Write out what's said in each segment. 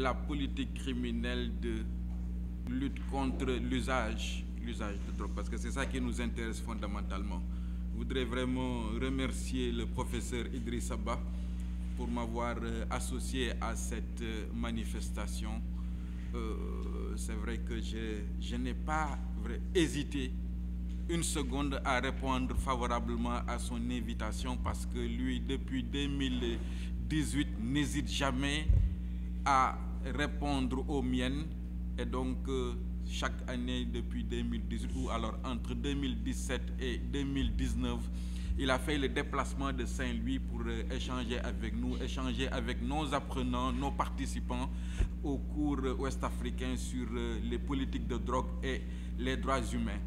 la politique criminelle de lutte contre l'usage de drogue, parce que c'est ça qui nous intéresse fondamentalement. Je voudrais vraiment remercier le professeur Idrissa Ba pour m'avoir associé à cette manifestation. C'est vrai que je n'ai pas hésité une seconde à répondre favorablement à son invitation, parce que lui, depuis 2018, n'hésite jamais à répondre aux miennes. Et donc, chaque année depuis 2018, ou alors entre 2017 et 2019, il a fait le déplacement de Saint-Louis pour échanger avec nous, échanger avec nos apprenants, nos participants au cours ouest-africain sur les politiques de drogue et les droits humains.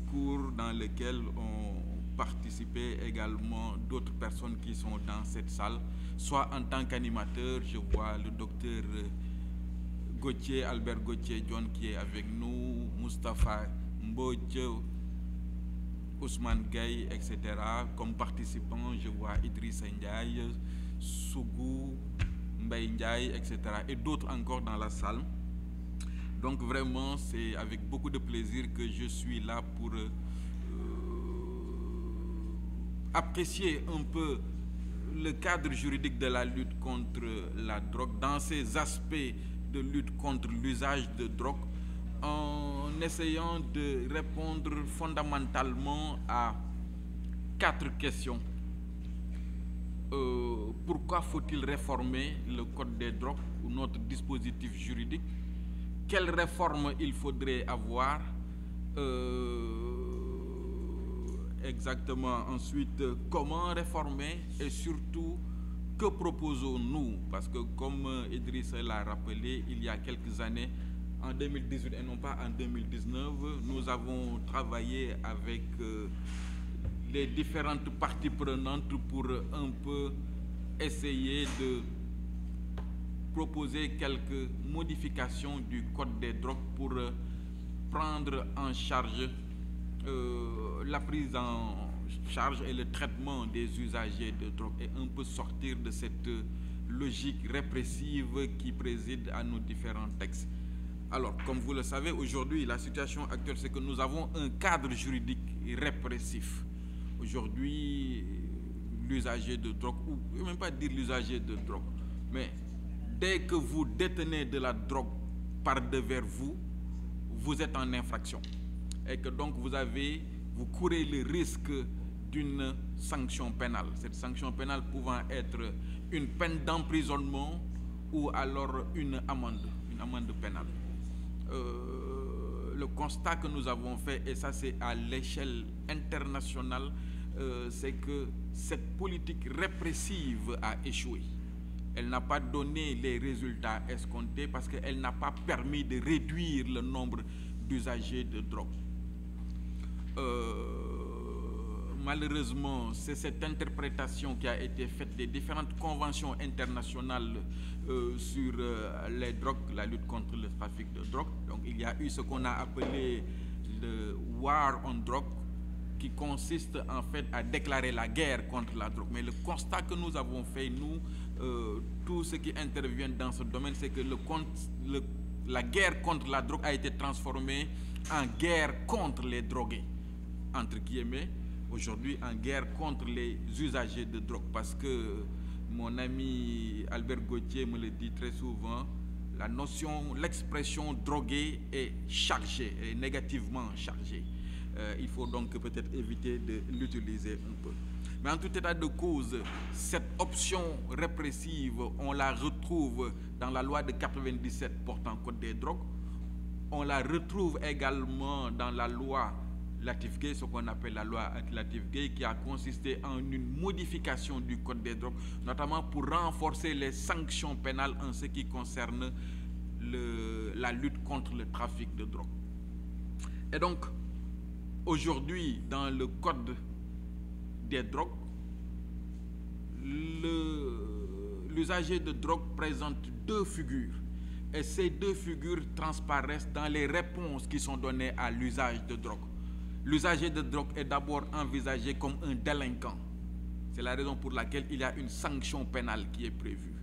Cours dans lequel ont participé également d'autres personnes qui sont dans cette salle, soit en tant qu'animateur. Je vois le docteur Gauthier, Albert Gauthier John qui est avec nous, Moustapha Mbodje, Ousmane Gaye, etc. Comme participants, je vois Idriss Ndiaye, Sougou, Mbaye Ndiaye, etc. et d'autres encore dans la salle. Donc vraiment, c'est avec beaucoup de plaisir que je suis là pour apprécier un peu le cadre juridique de la lutte contre la drogue, dans ses aspects de lutte contre l'usage de drogue, en essayant de répondre fondamentalement à 4 questions. Pourquoi faut-il réformer le code des drogues ou notre dispositif juridique? Quelle réforme il faudrait avoir? Exactement. Ensuite, comment réformer? Et surtout, que proposons-nous? Parce que comme Idriss l'a rappelé, il y a quelques années, en 2018 et non pas en 2019, nous avons travaillé avec les différentes parties prenantes pour un peu essayer de proposer quelques modifications du code des drogues pour prendre en charge la prise en charge et le traitement des usagers de drogue et un peu sortir de cette logique répressive qui préside à nos différents textes. Alors, comme vous le savez, aujourd'hui, la situation actuelle, c'est que nous avons un cadre juridique répressif. Aujourd'hui, l'usager de drogue, ou je ne veux même pas dire l'usager de drogue, mais dès que vous détenez de la drogue par devers vous, vous êtes en infraction. Et que donc vous courez le risque d'une sanction pénale. Cette sanction pénale pouvant être une peine d'emprisonnement ou alors une amende pénale. Le constat que nous avons fait, et ça c'est à l'échelle internationale, c'est que cette politique répressive a échoué. Elle n'a pas donné les résultats escomptés parce qu'elle n'a pas permis de réduire le nombre d'usagers de drogue. Malheureusement, c'est cette interprétation qui a été faite des différentes conventions internationales sur les drogues, la lutte contre le trafic de drogue. Donc il y a eu ce qu'on a appelé le War on Drug, qui consiste en fait à déclarer la guerre contre la drogue. Mais le constat que nous avons fait, nous, tous ceux qui interviennent dans ce domaine, c'est que la guerre contre la drogue a été transformée en guerre contre les drogués, entre guillemets, aujourd'hui en guerre contre les usagers de drogue. Parce que mon ami Albert Gauthier me le dit très souvent, l'expression drogué est chargée, est négativement chargée. Il faut donc peut-être éviter de l'utiliser un peu. Mais en tout état de cause, cette option répressive, on la retrouve dans la loi de 97 portant code des drogues. On la retrouve également dans la loi Latif-Gueye, ce qu'on appelle la loi Latif-Gueye, qui a consisté en une modification du code des drogues, notamment pour renforcer les sanctions pénales en ce qui concerne la lutte contre le trafic de drogue. Et donc, aujourd'hui, dans le code des drogues, l'usager de drogue présente 2 figures. Et ces 2 figures transparaissent dans les réponses qui sont données à l'usage de drogue. L'usager de drogue est d'abord envisagé comme un délinquant. C'est la raison pour laquelle il y a une sanction pénale qui est prévue.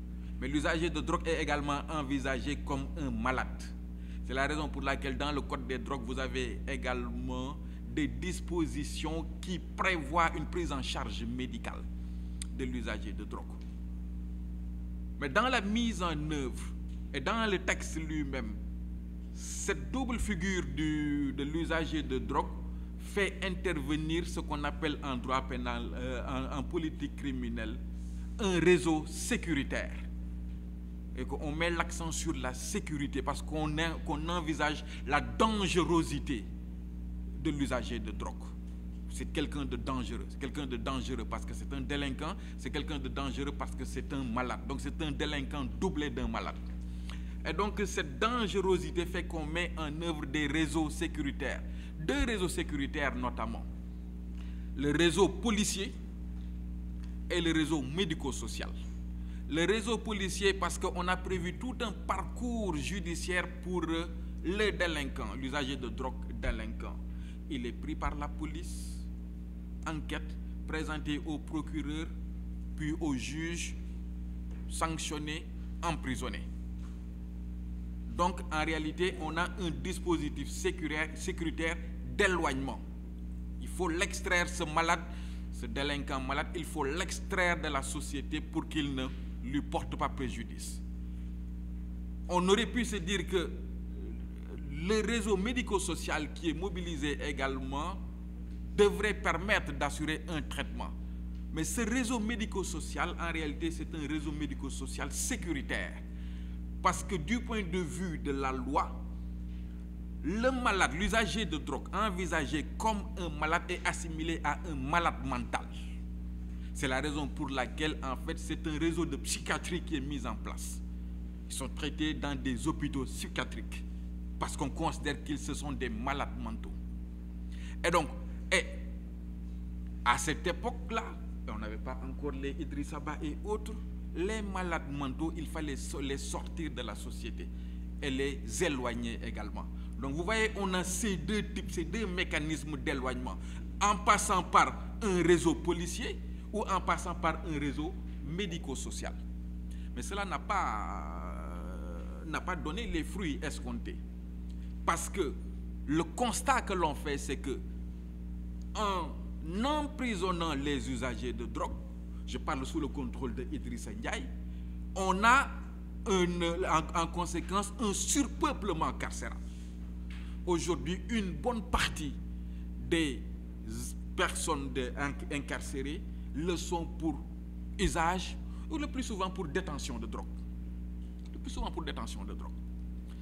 Mais l'usager de drogue est également envisagé comme un malade. C'est la raison pour laquelle dans le code des drogues, vous avez également des dispositions qui prévoient une prise en charge médicale de l'usager de drogue. Mais dans la mise en œuvre et dans le texte lui-même, cette double figure de l'usager de drogue fait intervenir ce qu'on appelle en droit pénal, en politique criminelle, un réseau sécuritaire. Et qu'on met l'accent sur la sécurité parce qu'on envisage la dangerosité de l'usager de drogue. C'est quelqu'un de dangereux. C'est quelqu'un de dangereux parce que c'est un délinquant. C'est quelqu'un de dangereux parce que c'est un malade. Donc c'est un délinquant doublé d'un malade. Et donc cette dangerosité fait qu'on met en œuvre des réseaux sécuritaires. Deux réseaux sécuritaires notamment. Le réseau policier et le réseau médico-social. Le réseau policier parce qu'on a prévu tout un parcours judiciaire pour le délinquant, l'usager de drogue délinquant. Il est pris par la police, enquête, présenté au procureur, puis au juge, sanctionné, emprisonné. Donc en réalité, on a un dispositif sécuritaire d'éloignement. Il faut l'extraire, ce malade, ce délinquant malade, il faut l'extraire de la société pour qu'il ne lui porte pas préjudice. On aurait pu se dire que le réseau médico-social qui est mobilisé également devrait permettre d'assurer un traitement. Mais ce réseau médico-social, en réalité, c'est un réseau médico-social sécuritaire. Parce que du point de vue de la loi, le malade, l'usager de drogue, envisagé comme un malade est assimilé à un malade mental. C'est la raison pour laquelle, en fait, c'est un réseau de psychiatrie qui est mis en place. Ils sont traités dans des hôpitaux psychiatriques parce qu'on considère qu'ils sont des malades mentaux. Et donc, à cette époque-là, on n'avait pas encore les Idrissa Ba et autres, les malades mentaux, il fallait les sortir de la société et les éloigner également. Donc vous voyez, on a ces deux types, ces deux mécanismes d'éloignement, en passant par un réseau policier ou en passant par un réseau médico-social. Mais cela n'a pas donné les fruits escomptés. Parce que le constat que l'on fait, c'est que en emprisonnant les usagers de drogue, je parle sous le contrôle de Idrissa Ndiaye, on a en conséquence un surpeuplement carcéral. Aujourd'hui, une bonne partie des personnes incarcérées le sont pour usage ou le plus souvent pour détention de drogue. Le plus souvent pour détention de drogue.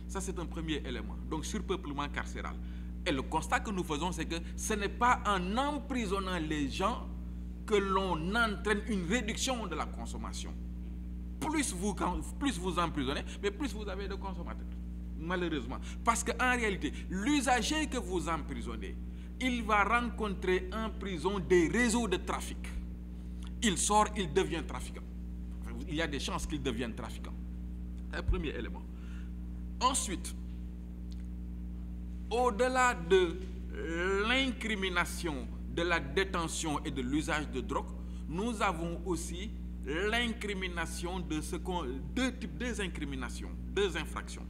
Ça, c'est un premier élément. Donc, surpeuplement carcéral. Et le constat que nous faisons, c'est que ce n'est pas en emprisonnant les gens que l'on entraîne une réduction de la consommation. Plus vous emprisonnez, mais plus vous avez de consommateurs. Malheureusement. Parce qu'en réalité, l'usager que vous emprisonnez, il va rencontrer en prison des réseaux de trafic. Il sort, il devient trafiquant. Enfin, il y a des chances qu'il devienne trafiquant. C'est le premier élément. Ensuite, au-delà de l'incrimination de la détention et de l'usage de drogue, nous avons aussi l'incrimination de deux incriminations, deux infractions.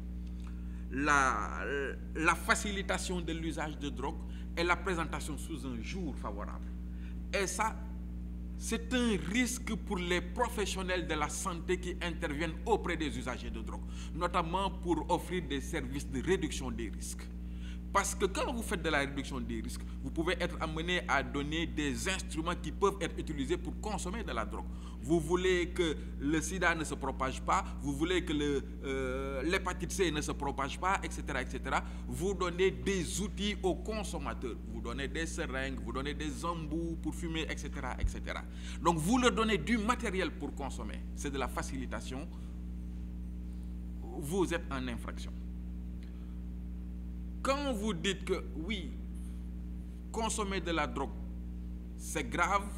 La facilitation de l'usage de drogue et la présentation sous un jour favorable. Et ça, c'est un risque pour les professionnels de la santé qui interviennent auprès des usagers de drogue, notamment pour offrir des services de réduction des risques. Parce que quand vous faites de la réduction des risques, vous pouvez être amené à donner des instruments qui peuvent être utilisés pour consommer de la drogue. Vous voulez que le sida ne se propage pas, vous voulez que l'hépatite C ne se propage pas, etc., etc. Vous donnez des outils aux consommateurs. Vous donnez des seringues, vous donnez des embouts pour fumer, etc., etc. Donc vous leur donnez du matériel pour consommer. C'est de la facilitation. Vous êtes en infraction. Quand vous dites que oui, consommer de la drogue, c'est grave,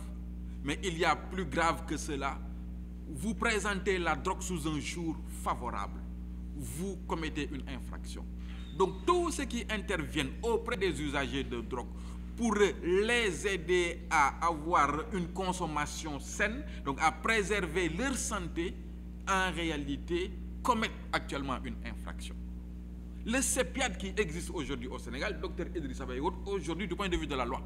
mais il y a plus grave que cela, vous présentez la drogue sous un jour favorable, vous commettez une infraction. Donc tous ceux qui interviennent auprès des usagers de drogue pour les aider à avoir une consommation saine, donc à préserver leur santé, en réalité, commettent actuellement une infraction. Le CEPIAD qui existe aujourd'hui au Sénégal, Dr Idrissa Ba et autres, aujourd'hui, du point de vue de la loi,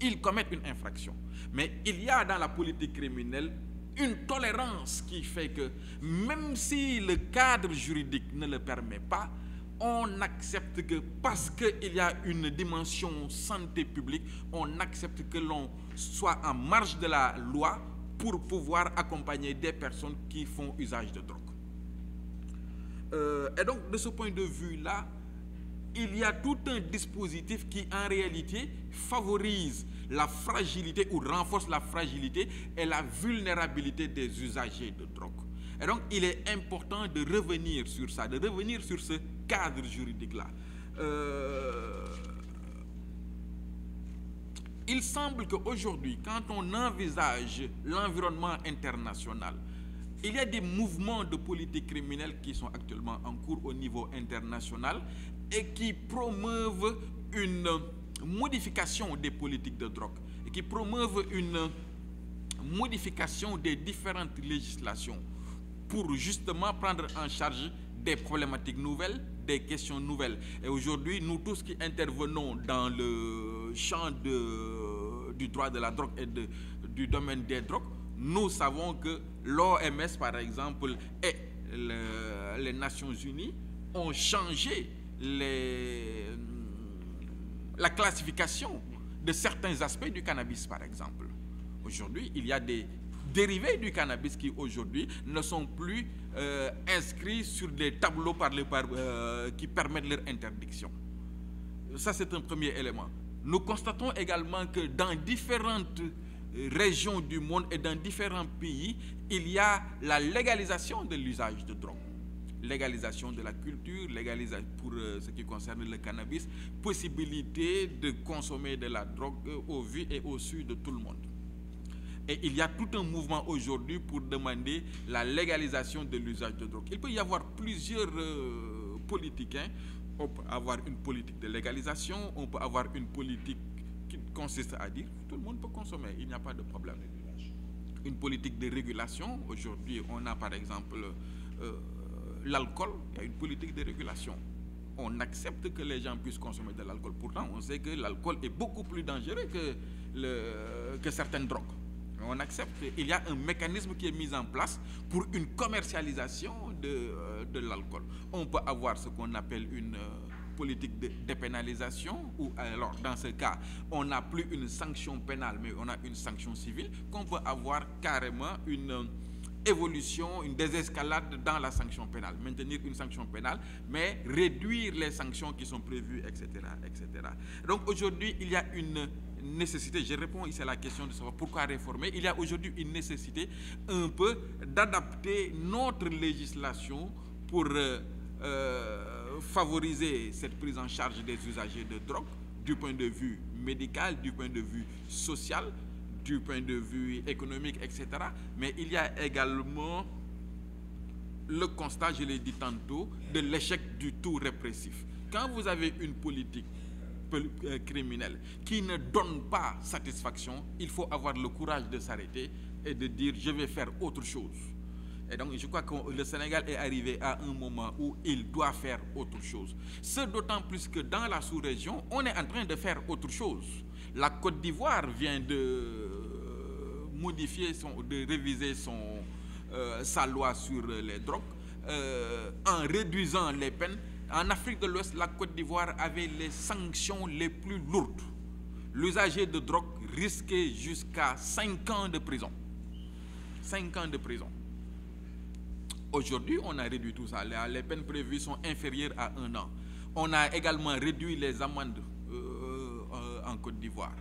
ils commettent une infraction. Mais il y a dans la politique criminelle une tolérance qui fait que, même si le cadre juridique ne le permet pas, on accepte que, parce qu'il y a une dimension santé publique, on accepte que l'on soit en marge de la loi pour pouvoir accompagner des personnes qui font usage de drogue. Et donc, de ce point de vue-là, il y a tout un dispositif qui, en réalité, favorise la fragilité ou renforce la fragilité et la vulnérabilité des usagers de drogue. Et donc, il est important de revenir sur ça, de revenir sur ce cadre juridique-là. Il semble qu'aujourd'hui, quand on envisage l'environnement international, il y a des mouvements de politique criminelle qui sont actuellement en cours au niveau international et qui promeuvent une modification des politiques de drogue et qui promeuvent une modification des différentes législations pour justement prendre en charge des problématiques nouvelles, des questions nouvelles. Et aujourd'hui, nous tous qui intervenons dans le champ du droit de la drogue et du domaine des drogues, nous savons que l'OMS, par exemple, et les Nations Unies ont changé la classification de certains aspects du cannabis, par exemple. Aujourd'hui, il y a des dérivés du cannabis qui, aujourd'hui, ne sont plus inscrits sur des tableaux qui permettent leur interdiction. Ça, c'est un premier élément. Nous constatons également que dans différentes régions du monde et dans différents pays, il y a la légalisation de l'usage de drogue. Légalisation de la culture, légalisation pour ce qui concerne le cannabis, possibilité de consommer de la drogue au vu et au su de tout le monde. Et il y a tout un mouvement aujourd'hui pour demander la légalisation de l'usage de drogue. Il peut y avoir plusieurs politiques. On peut avoir une politique de légalisation, on peut avoir une politique qui consiste à dire tout le monde peut consommer, il n'y a pas de problème. Une politique de régulation, aujourd'hui on a par exemple l'alcool, il y a une politique de régulation. On accepte que les gens puissent consommer de l'alcool. Pourtant, on sait que l'alcool est beaucoup plus dangereux que certaines drogues. On accepte. Il y a un mécanisme qui est mis en place pour une commercialisation de l'alcool. On peut avoir ce qu'on appelle une politique de dépénalisation, ou alors dans ce cas, on n'a plus une sanction pénale, mais on a une sanction civile, qu'on peut avoir carrément une évolution, une désescalade dans la sanction pénale, maintenir une sanction pénale, mais réduire les sanctions qui sont prévues, etc., etc. Donc aujourd'hui, il y a une nécessité, je réponds ici à la question de savoir pourquoi réformer, il y a aujourd'hui une nécessité un peu d'adapter notre législation pour favoriser cette prise en charge des usagers de drogue du point de vue médical, du point de vue social, du point de vue économique, etc. Mais il y a également le constat, je l'ai dit tantôt, de l'échec du tout répressif. Quand vous avez une politique criminelle qui ne donne pas satisfaction, il faut avoir le courage de s'arrêter et de dire je vais faire autre chose. Et donc je crois que le Sénégal est arrivé à un moment où il doit faire autre chose. Ce d'autant plus que dans la sous-région, on est en train de faire autre chose. La Côte d'Ivoire vient de modifier, de réviser sa loi sur les drogues en réduisant les peines. En Afrique de l'Ouest, la Côte d'Ivoire avait les sanctions les plus lourdes. L'usager de drogue risquait jusqu'à 5 ans de prison. 5 ans de prison. Aujourd'hui, on a réduit tout ça. Les peines prévues sont inférieures à 1 an. On a également réduit les amendes en Côte d'Ivoire.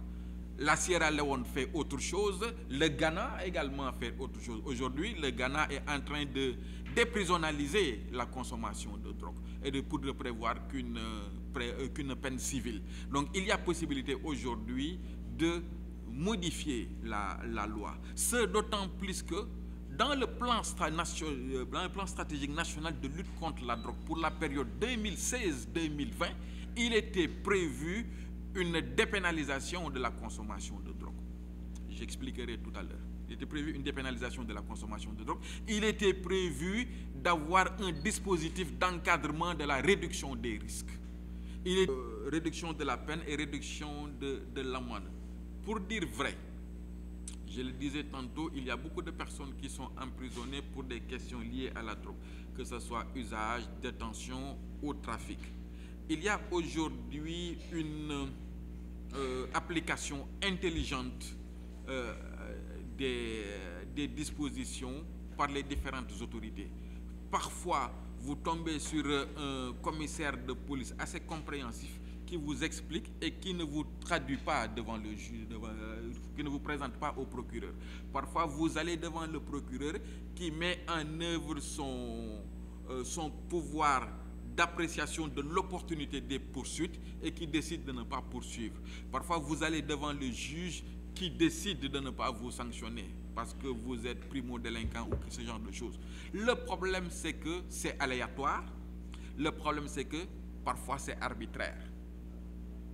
La Sierra Leone fait autre chose. Le Ghana a également fait autre chose. Aujourd'hui, le Ghana est en train de déprisonnaliser la consommation de drogue et pour ne prévoir qu'une peine civile. Donc, il y a possibilité aujourd'hui de modifier la loi. Ce d'autant plus que dans le plan stratégique national de lutte contre la drogue pour la période 2016-2020, il était prévu une dépénalisation de la consommation de drogue. J'expliquerai tout à l'heure. Il était prévu une dépénalisation de la consommation de drogue. Il était prévu d'avoir un dispositif d'encadrement de la réduction des risques. Il est réduction de la peine et réduction de l'amende. Pour dire vrai, je le disais tantôt, il y a beaucoup de personnes qui sont emprisonnées pour des questions liées à la drogue, que ce soit usage, détention ou trafic. Il y a aujourd'hui une application intelligente des dispositions par les différentes autorités. Parfois, vous tombez sur un commissaire de police assez compréhensif qui vous explique et qui ne vous traduit pas devant le juge, qui ne vous présente pas au procureur. Parfois, vous allez devant le procureur qui met en œuvre son pouvoir d'appréciation de l'opportunité des poursuites et qui décide de ne pas poursuivre. Parfois, vous allez devant le juge qui décide de ne pas vous sanctionner parce que vous êtes primo-délinquant ou ce genre de choses. Le problème, c'est que c'est aléatoire. Le problème, c'est que parfois, c'est arbitraire.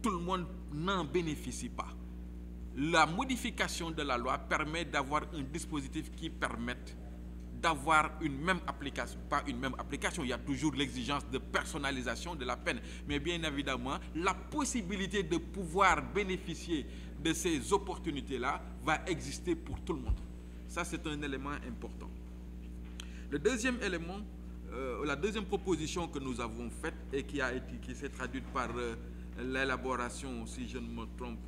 Tout le monde n'en bénéficie pas. La modification de la loi permet d'avoir un dispositif qui permette d'avoir une même application, pas une même application, il y a toujours l'exigence de personnalisation de la peine, mais bien évidemment, la possibilité de pouvoir bénéficier de ces opportunités-là va exister pour tout le monde. Ça, c'est un élément important. Le deuxième élément, la deuxième proposition que nous avons faite et qui s'est traduite par l'élaboration, si je ne me trompe,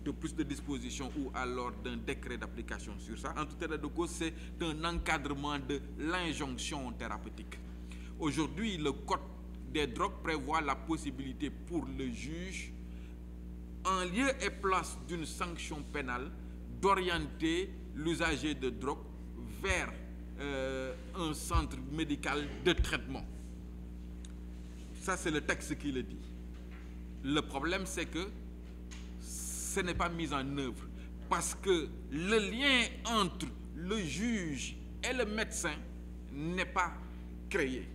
de plus de dispositions ou alors d'un décret d'application sur ça. En tout état de cause, c'est un encadrement de l'injonction thérapeutique. Aujourd'hui, le code des drogues prévoit la possibilité pour le juge, en lieu et place d'une sanction pénale, d'orienter l'usager de drogue vers un centre médical de traitement. Ça, c'est le texte qui le dit. Le problème, c'est que ce n'est pas mis en œuvre parce que le lien entre le juge et le médecin n'est pas créé.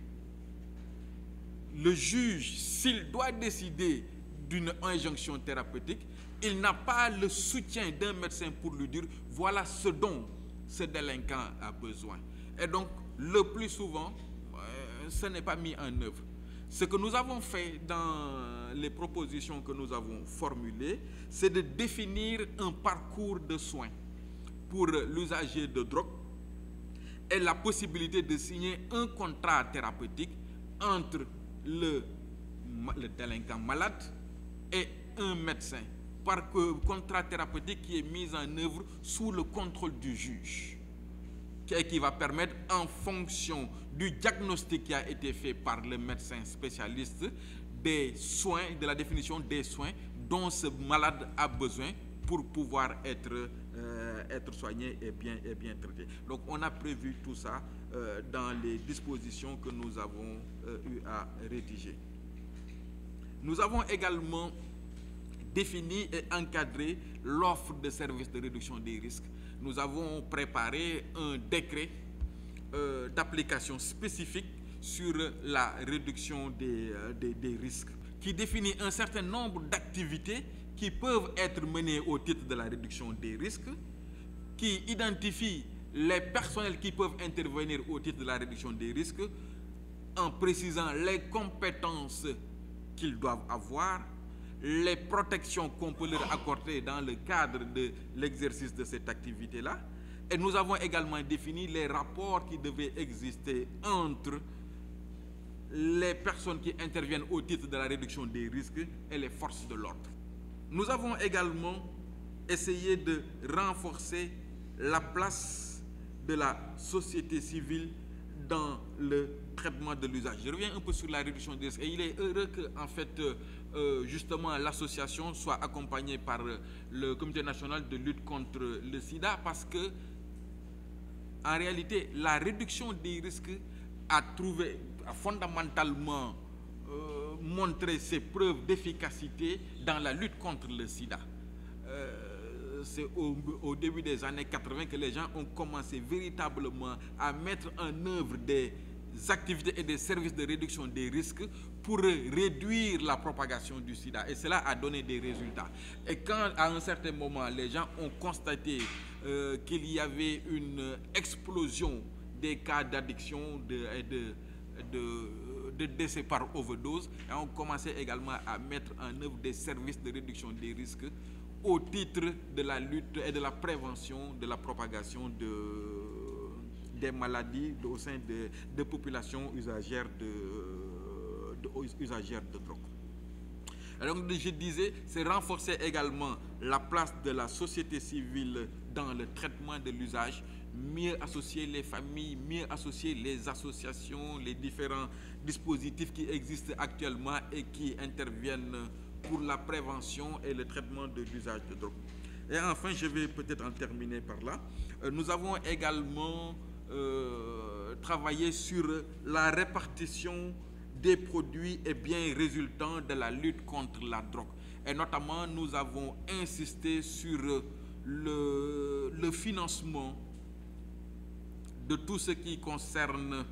Le juge, s'il doit décider d'une injonction thérapeutique, il n'a pas le soutien d'un médecin pour lui dire voilà ce dont ce délinquant a besoin. Et donc, le plus souvent, ce n'est pas mis en œuvre. Ce que nous avons fait dans les propositions que nous avons formulées, c'est de définir un parcours de soins pour l'usager de drogue et la possibilité de signer un contrat thérapeutique entre le délinquant malade et un médecin. Par contrat thérapeutique qui est mis en œuvre sous le contrôle du juge, qui va permettre, en fonction du diagnostic qui a été fait par le médecin spécialiste, des soins, de la définition des soins dont ce malade a besoin pour pouvoir être soigné et bien traité. Donc on a prévu tout ça dans les dispositions que nous avons eu à rédiger. Nous avons également défini et encadré l'offre de services de réduction des risques. Nous avons préparé un décret d'application spécifique sur la réduction des risques, qui définit un certain nombre d'activités qui peuvent être menées au titre de la réduction des risques, qui identifie les personnels qui peuvent intervenir au titre de la réduction des risques, en précisant les compétences qu'ils doivent avoir, les protections qu'on peut leur accorder dans le cadre de l'exercice de cette activité-là. Et nous avons également défini les rapports qui devaient exister entre les personnes qui interviennent au titre de la réduction des risques et les forces de l'ordre. Nous avons également essayé de renforcer la place de la société civile dans le traitement de l'usage. Je reviens un peu sur la réduction des risques. Et il est heureux que, en fait, justement, l'association soit accompagnée par le Comité national de lutte contre le sida, parce que, en réalité, la réduction des risques a fondamentalement montré ses preuves d'efficacité dans la lutte contre le sida. C'est au début des années 80 que les gens ont commencé véritablement à mettre en œuvre des activités et des services de réduction des risques pour réduire la propagation du sida. Et cela a donné des résultats. Et quand, à un certain moment, les gens ont constaté qu'il y avait une explosion des cas d'addiction de décès par overdose, et on commençait également à mettre en œuvre des services de réduction des risques au titre de la lutte et de la prévention de la propagation des maladies au sein de populations usagères de drogue. Alors, je disais, c'est renforcer également la place de la société civile dans le traitement de l'usage, mieux associer les familles, mieux associer les associations, les différents dispositifs qui existent actuellement et qui interviennent pour la prévention et le traitement de l'usage de drogue. Et enfin, je vais peut-être en terminer par là. Nous avons également travaillé sur la répartition des produits et biens résultant de la lutte contre la drogue. Et notamment, nous avons insisté sur le financement de tout ce qui concerne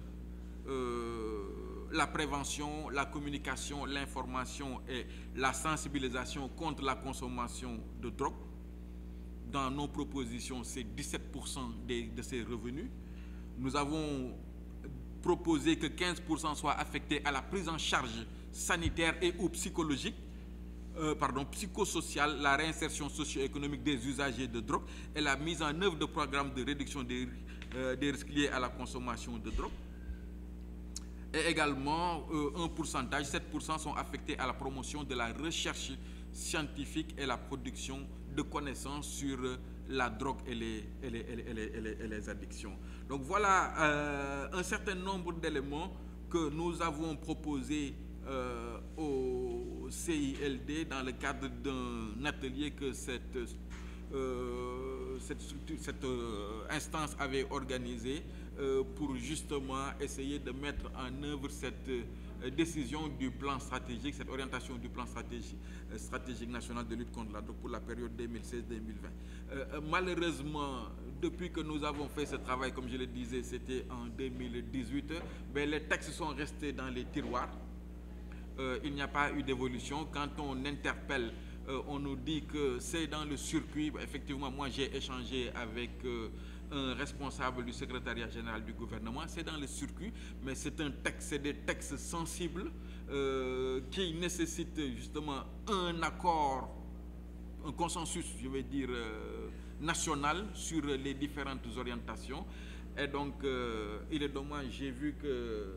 la prévention, la communication, l'information et la sensibilisation contre la consommation de drogue. Dans nos propositions, c'est 17% de ces revenus. Nous avons proposé que 15% soient affectés à la prise en charge sanitaire et ou psychologique, psychosociale, la réinsertion socio-économique des usagers de drogue et la mise en œuvre de programmes de réduction des risques liés à la consommation de drogue. Et également, un pourcentage, 7% sont affectés à la promotion de la recherche scientifique et la production de connaissances sur la drogue et les addictions. Donc voilà un certain nombre d'éléments que nous avons proposés au CILD dans le cadre d'un atelier que cette instance avait organisé pour justement essayer de mettre en œuvre cette décision du plan stratégique, cette orientation du plan stratégique national de lutte contre la drogue pour la période 2016-2020. Malheureusement, depuis que nous avons fait ce travail, comme je le disais, c'était en 2018, mais les textes sont restés dans les tiroirs. Il n'y a pas eu d'évolution. Quand on interpelle, on nous dit que c'est dans le circuit. Effectivement, moi j'ai échangé avec un responsable du secrétariat général du gouvernement. C'est dans le circuit, mais c'est des textes sensibles qui nécessitent justement un accord, un consensus, je vais dire, national sur les différentes orientations. Et donc, il est dommage, j'ai vu que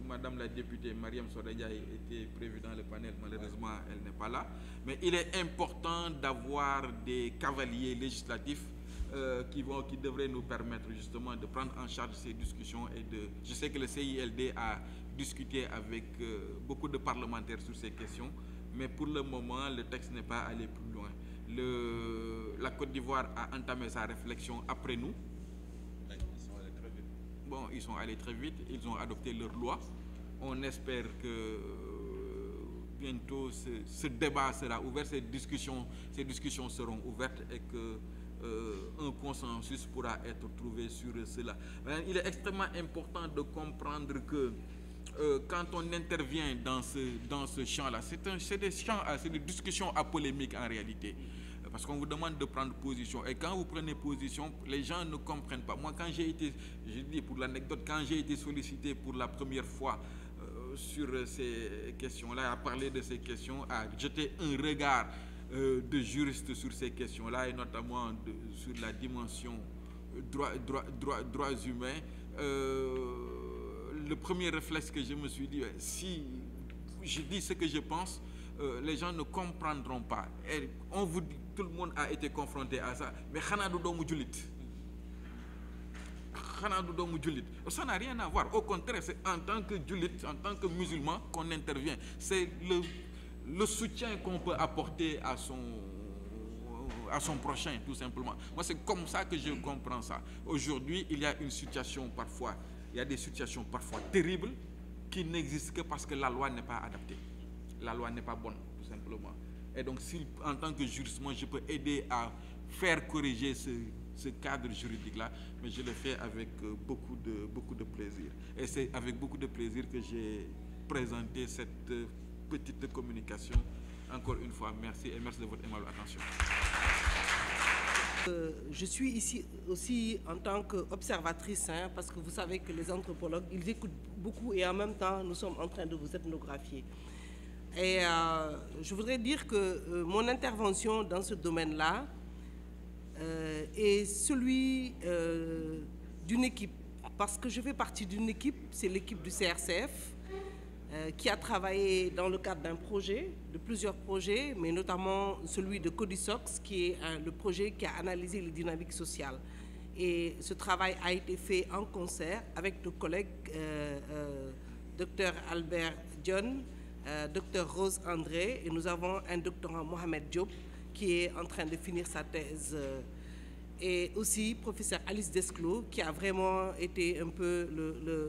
Madame la députée Mariam Soreya était prévue dans le panel, malheureusement elle n'est pas là. Mais il est important d'avoir des cavaliers législatifs qui devraient nous permettre justement de prendre en charge ces discussions. Je sais que le CILD a discuté avec beaucoup de parlementaires sur ces questions, mais pour le moment, le texte n'est pas allé plus loin. La Côte d'Ivoire a entamé sa réflexion après nous. Bon, ils sont allés très vite, ils ont adopté leur loi. On espère que bientôt ce débat sera ouvert, ces discussions seront ouvertes et que un consensus pourra être trouvé sur cela. Il est extrêmement important de comprendre que quand on intervient dans ce champ-là, c'est des discussions apolémiques en réalité. Parce qu'on vous demande de prendre position. Et quand vous prenez position, les gens ne comprennent pas. Moi, quand j'ai été, je dis pour l'anecdote, quand j'ai été sollicité pour la première fois sur ces questions-là, à parler de ces questions, à jeter un regard de juriste sur ces questions-là, et notamment sur la dimension droits humains, le premier réflexe que je me suis dit, si je dis ce que je pense, les gens ne comprendront pas. Et on vous dit, tout le monde a été confronté à ça, mais xana du doomu julit. Ça n'a rien à voir. Au contraire, c'est en tant que julit, en tant que musulman qu'on intervient. C'est le soutien qu'on peut apporter à son prochain, tout simplement. Moi, c'est comme ça que je comprends ça. Aujourd'hui, il y a des situations parfois terribles qui n'existent que parce que la loi n'est pas adaptée. La loi n'est pas bonne, tout simplement. Et donc, si en tant que juriste, moi, je peux aider à faire corriger ce cadre juridique-là, mais je le fais avec beaucoup de plaisir. Et c'est avec beaucoup de plaisir que j'ai présenté cette petite communication. Encore une fois, merci et merci de votre aimable attention. Je suis ici aussi en tant qu'observatrice, parce que vous savez que les anthropologues, ils écoutent beaucoup et en même temps, nous sommes en train de vous ethnographier. Et je voudrais dire que mon intervention dans ce domaine-là est celui d'une équipe, parce que je fais partie d'une équipe, c'est l'équipe du CRCF, qui a travaillé dans le cadre d'un projet, de plusieurs projets, mais notamment celui de Codisox, qui est le projet qui a analysé les dynamiques sociales. Et ce travail a été fait en concert avec nos collègues Dr Albert Dione, Dr Rose André, et nous avons un doctorant Mohamed Diop qui est en train de finir sa thèse, et aussi professeur Alice Desclos, qui a vraiment été un peu,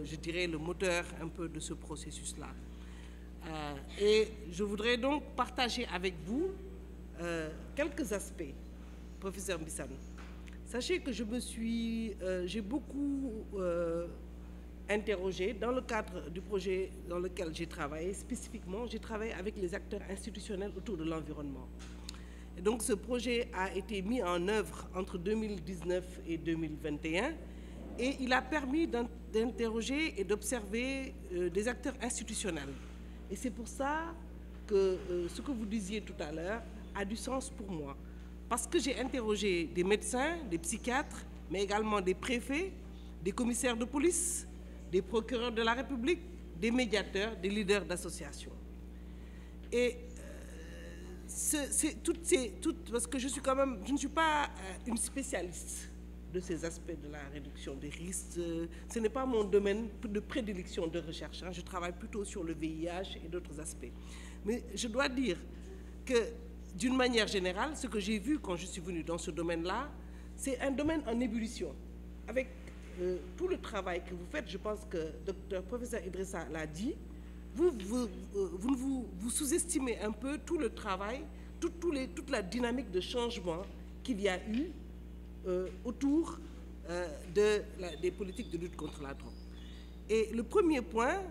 je dirais, le moteur un peu de ce processus-là. Et je voudrais donc partager avec vous quelques aspects, professeur Mbissane. Sachez que j'ai beaucoup interrogé dans le cadre du projet dans lequel j'ai travaillé. Spécifiquement, j'ai travaillé avec les acteurs institutionnels autour de l'environnement. Et donc ce projet a été mis en œuvre entre 2019 et 2021 et il a permis d'interroger et d'observer des acteurs institutionnels. Et c'est pour ça que ce que vous disiez tout à l'heure a du sens pour moi. Parce que j'ai interrogé des médecins, des psychiatres, mais également des préfets, des commissaires de police, des procureurs de la République, des médiateurs, des leaders d'associations. Et parce que je ne suis pas une spécialiste de ces aspects de la réduction des risques. Ce n'est pas mon domaine de prédilection de recherche. Je travaille plutôt sur le VIH et d'autres aspects. Mais je dois dire que, d'une manière générale, ce que j'ai vu quand je suis venue dans ce domaine-là, c'est un domaine en ébullition. Avec tout le travail que vous faites, je pense que le professeur Idrissa l'a dit, vous sous-estimez un peu tout le travail, toute la dynamique de changement qu'il y a eu autour des politiques de lutte contre la drogue. Et le premier point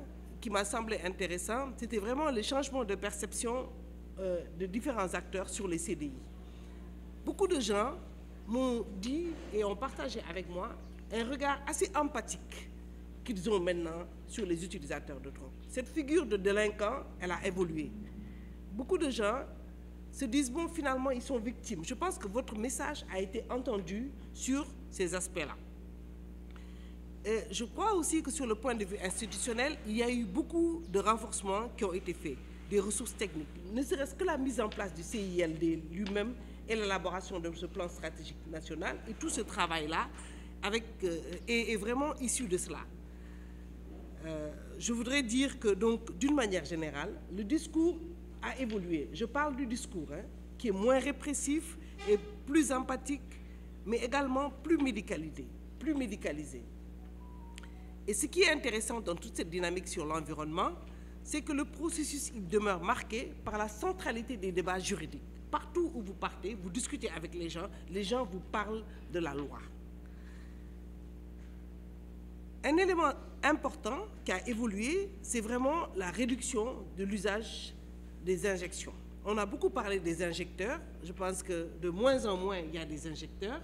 qui m'a semblé intéressant, c'était vraiment les changements de perception de différents acteurs sur les CDI. Beaucoup de gens m'ont dit et ont partagé avec moi un regard assez empathique qu'ils ont maintenant sur les utilisateurs de drogue. Cette figure de délinquant, elle a évolué. Beaucoup de gens se disent, bon, finalement, ils sont victimes. Je pense que votre message a été entendu sur ces aspects-là. Je crois aussi que sur le point de vue institutionnel, il y a eu beaucoup de renforcements qui ont été faits, des ressources techniques, ne serait-ce que la mise en place du CILD lui-même et l'élaboration de ce plan stratégique national, et tout ce travail-là est vraiment issu de cela. Je voudrais dire que, donc, d'une manière générale, le discours a évolué. Je parle du discours, qui est moins répressif et plus empathique, mais également plus médicalisé. Et ce qui est intéressant dans toute cette dynamique sur l'environnement, c'est que le processus il demeure marqué par la centralité des débats juridiques. Partout où vous partez, vous discutez avec les gens vous parlent de la loi. Un élément important qui a évolué, c'est vraiment la réduction de l'usage des injections. On a beaucoup parlé des injecteurs. Je pense que de moins en moins, il y a des injecteurs,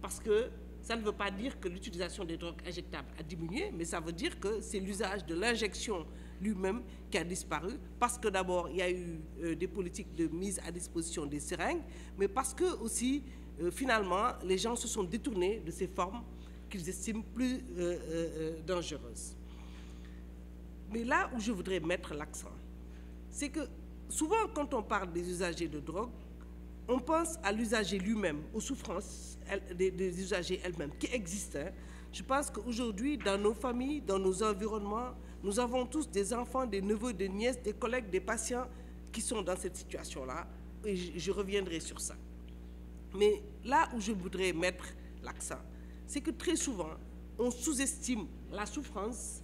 parce que ça ne veut pas dire que l'utilisation des drogues injectables a diminué, mais ça veut dire que c'est l'usage de l'injection lui-même qui a disparu, parce que d'abord, il y a eu des politiques de mise à disposition des seringues, mais parce que aussi, finalement, les gens se sont détournés de ces formes qu'ils estiment plus dangereuses. Mais là où je voudrais mettre l'accent, c'est que souvent quand on parle des usagers de drogue, on pense à l'usager lui-même, aux souffrances des usagers elles-mêmes, qui existent. Je pense qu'aujourd'hui, dans nos familles, dans nos environnements, nous avons tous des enfants, des neveux, des nièces, des collègues, des patients qui sont dans cette situation-là, et je reviendrai sur ça. Mais là où je voudrais mettre l'accent, c'est que très souvent, on sous-estime la souffrance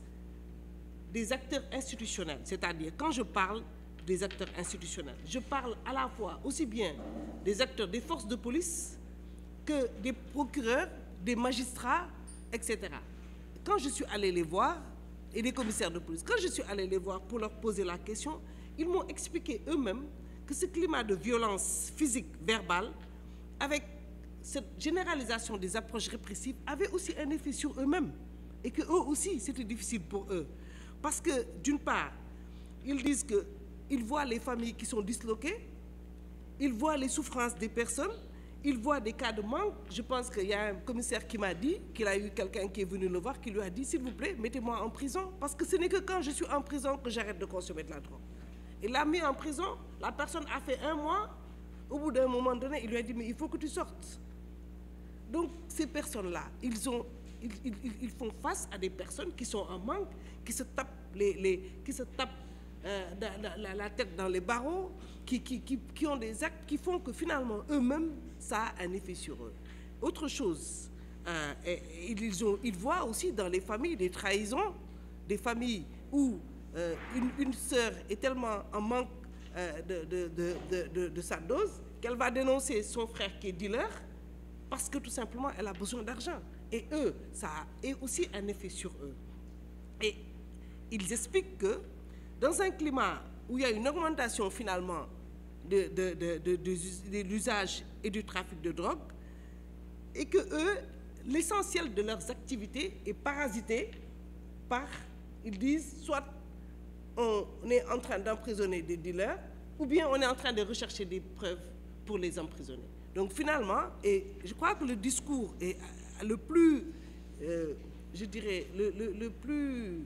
des acteurs institutionnels. C'est-à-dire, quand je parle des acteurs institutionnels, je parle à la fois aussi bien des acteurs des forces de police que des procureurs, des magistrats, etc. Quand je suis allée les voir, et des commissaires de police, quand je suis allée les voir pour leur poser la question, ils m'ont expliqué eux-mêmes que ce climat de violence physique, verbale, avec cette généralisation des approches répressives, avait aussi un effet sur eux-mêmes. Et que eux aussi, c'était difficile pour eux. Parce que, d'une part, ils disent qu'ils voient les familles qui sont disloquées, ils voient les souffrances des personnes, ils voient des cas de manque. Je pense qu'il y a un commissaire qui m'a dit qu'il a eu quelqu'un qui est venu le voir, qui lui a dit « S'il vous plaît, mettez-moi en prison, parce que ce n'est que quand je suis en prison que j'arrête de consommer de la drogue. » Il l'a mis en prison, la personne a fait 1 mois, au bout d'un moment donné, il lui a dit « Mais il faut que tu sortes. » Donc, ces personnes-là, ils font face à des personnes qui sont en manque, qui se tapent, la tête dans les barreaux, qui ont des actes qui font que finalement, eux-mêmes, ça a un effet sur eux. Autre chose, ils voient aussi dans les familles des trahisons, des familles où une sœur est tellement en manque de sa dose qu'elle va dénoncer son frère qui est dealer parce que tout simplement elle a besoin d'argent. Et eux, ça a aussi un effet sur eux. Et ils expliquent que dans un climat où il y a une augmentation finalement de l'usage et du trafic de drogue, et que eux, l'essentiel de leurs activités est parasité par, ils disent, soit on est en train d'emprisonner des dealers, ou bien on est en train de rechercher des preuves pour les emprisonner. Donc finalement, et je crois que le discours est le plus, je dirais, le plus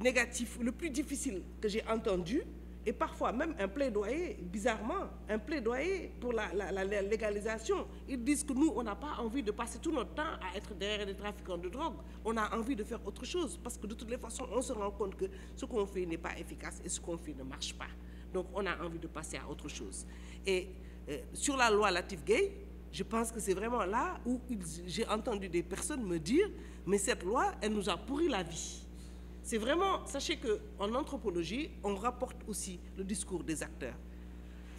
négatif, le plus difficile que j'ai entendu, et parfois même un plaidoyer, bizarrement, un plaidoyer pour la légalisation. Ils disent que nous, on n'a pas envie de passer tout notre temps à être derrière des trafiquants de drogue. On a envie de faire autre chose, parce que de toutes les façons, on se rend compte que ce qu'on fait n'est pas efficace et ce qu'on fait ne marche pas. Donc on a envie de passer à autre chose. Et sur la loi Latif-Gueye, je pense que c'est vraiment là où j'ai entendu des personnes me dire « Mais cette loi, elle nous a pourri la vie ». C'est vraiment, sachez qu'en anthropologie, on rapporte aussi le discours des acteurs.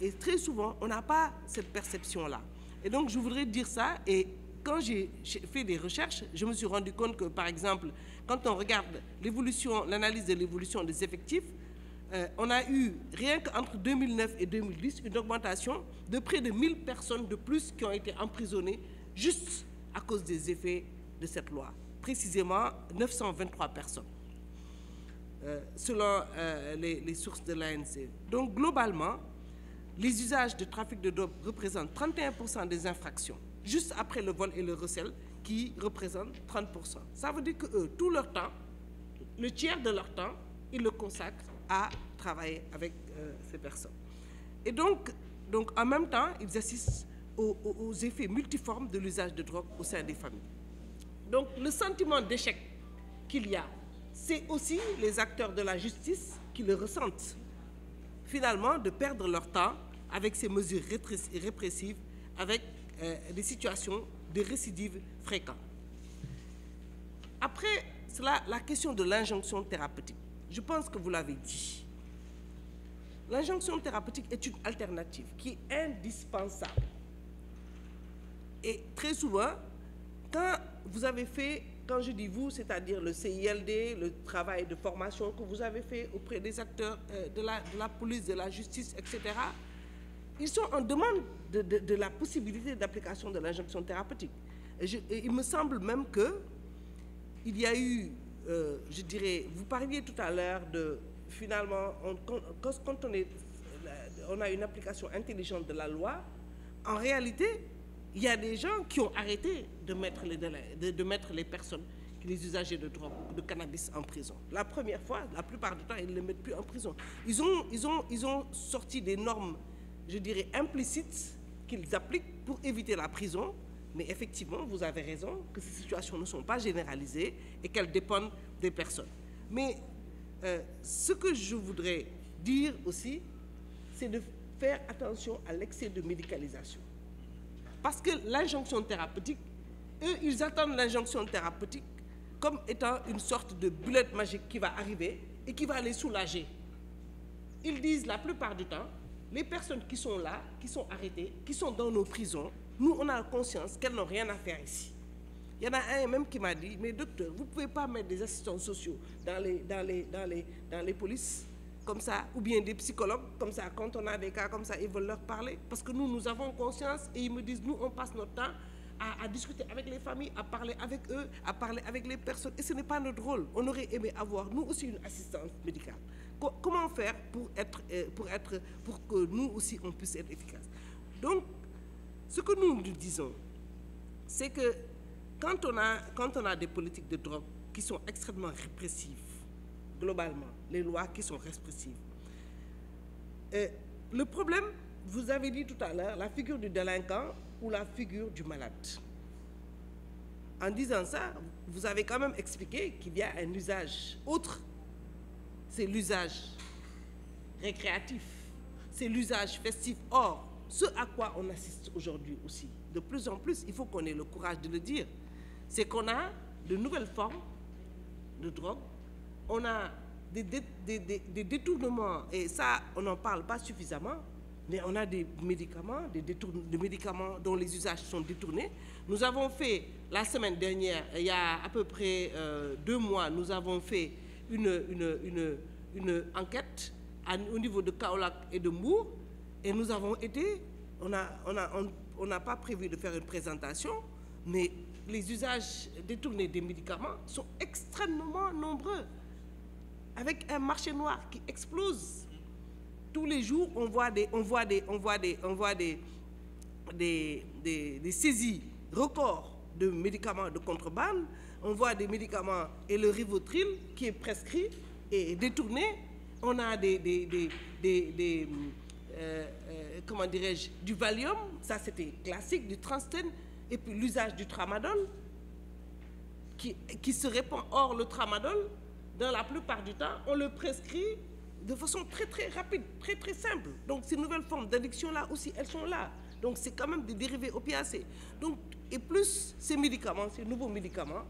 Et très souvent, on n'a pas cette perception-là. Et donc, je voudrais dire ça. Et quand j'ai fait des recherches, je me suis rendu compte que, par exemple, quand on regarde l'évolution, l'analyse de l'évolution des effectifs, on a eu, rien qu'entre 2009 et 2010, une augmentation de près de 1000 personnes de plus qui ont été emprisonnées juste à cause des effets de cette loi. Précisément, 923 personnes. Selon les sources de l'ANC. Donc, globalement, les usages de trafic de drogue représentent 31% des infractions, juste après le vol et le recel, qui représentent 30%. Ça veut dire que eux, tout leur temps, le tiers de leur temps, ils le consacrent à travailler avec ces personnes. Et donc, en même temps, ils assistent aux effets multiformes de l'usage de drogue au sein des familles. Donc, le sentiment d'échec qu'il y a, c'est aussi les acteurs de la justice qui le ressentent. Finalement, de perdre leur temps avec ces mesures répressives, avec des situations de récidive fréquentes. Après cela, la question de l'injonction thérapeutique. Je pense que vous l'avez dit. L'injonction thérapeutique est une alternative qui est indispensable. Et très souvent, quand vous avez fait, quand je dis vous, c'est-à-dire le CILD, le travail de formation que vous avez fait auprès des acteurs de la police, de la justice, etc., ils sont en demande de la possibilité d'application de l'injonction thérapeutique. Et il me semble même qu'il y a eu, je dirais, vous parliez tout à l'heure de, finalement, quand on a une application intelligente de la loi, en réalité, il y a des gens qui ont arrêté de mettre les personnes, les usagers de drogue, de cannabis en prison. La première fois, la plupart du temps, ils ne les mettent plus en prison. Ils ont sorti des normes, je dirais, implicites qu'ils appliquent pour éviter la prison. Mais effectivement, vous avez raison que ces situations ne sont pas généralisées et qu'elles dépendent des personnes. Mais ce que je voudrais dire aussi, c'est de faire attention à l'excès de médicalisation. Parce que l'injonction thérapeutique, eux, ils attendent l'injonction thérapeutique comme étant une sorte de bullette magique qui va arriver et qui va les soulager. Ils disent la plupart du temps les personnes qui sont là, qui sont arrêtées, qui sont dans nos prisons, nous, on a conscience qu'elles n'ont rien à faire ici. Il y en a un même qui m'a dit, mais docteur, vous ne pouvez pas mettre des assistants sociaux dans les polices, comme ça, ou bien des psychologues, comme ça, quand on a des cas comme ça, ils veulent leur parler. Parce que nous, nous avons conscience, et ils me disent, nous, on passe notre temps à discuter avec les familles, à parler avec eux, à parler avec les personnes. Et ce n'est pas notre rôle. On aurait aimé avoir, nous aussi, une assistance médicale. Comment faire pour que nous aussi, on puisse être efficaces? Donc, ce que nous disons, c'est que quand on a des politiques de drogue qui sont extrêmement répressives, globalement, les lois qui sont répressives, le problème, vous avez dit tout à l'heure, la figure du délinquant ou la figure du malade. En disant ça, vous avez quand même expliqué qu'il y a un usage autre. C'est l'usage récréatif, c'est l'usage festif. Or, ce à quoi on assiste aujourd'hui aussi, de plus en plus, il faut qu'on ait le courage de le dire, c'est qu'on a de nouvelles formes de drogue, on a des détournements, et ça, on n'en parle pas suffisamment, mais on a des médicaments, des médicaments dont les usages sont détournés. Nous avons fait, la semaine dernière, il y a à peu près 2 mois, nous avons fait une enquête au niveau de Kaolack et de Mbour, et nous avons été, on n'a pas prévu de faire une présentation, mais les usages détournés des médicaments sont extrêmement nombreux, avec un marché noir qui explose. Tous les jours, on voit des saisies records de médicaments de contrebande, on voit des médicaments et le Rivotril qui est prescrit et détourné, on a comment dirais-je, du Valium, ça c'était classique, du Transten, et puis l'usage du Tramadol qui se répand. Or, le Tramadol, dans la plupart du temps, on le prescrit de façon très très rapide, très très simple. Donc ces nouvelles formes d'addiction-là aussi, elles sont là. Donc c'est quand même des dérivés opiacés. Donc, et plus ces médicaments, ces nouveaux médicaments,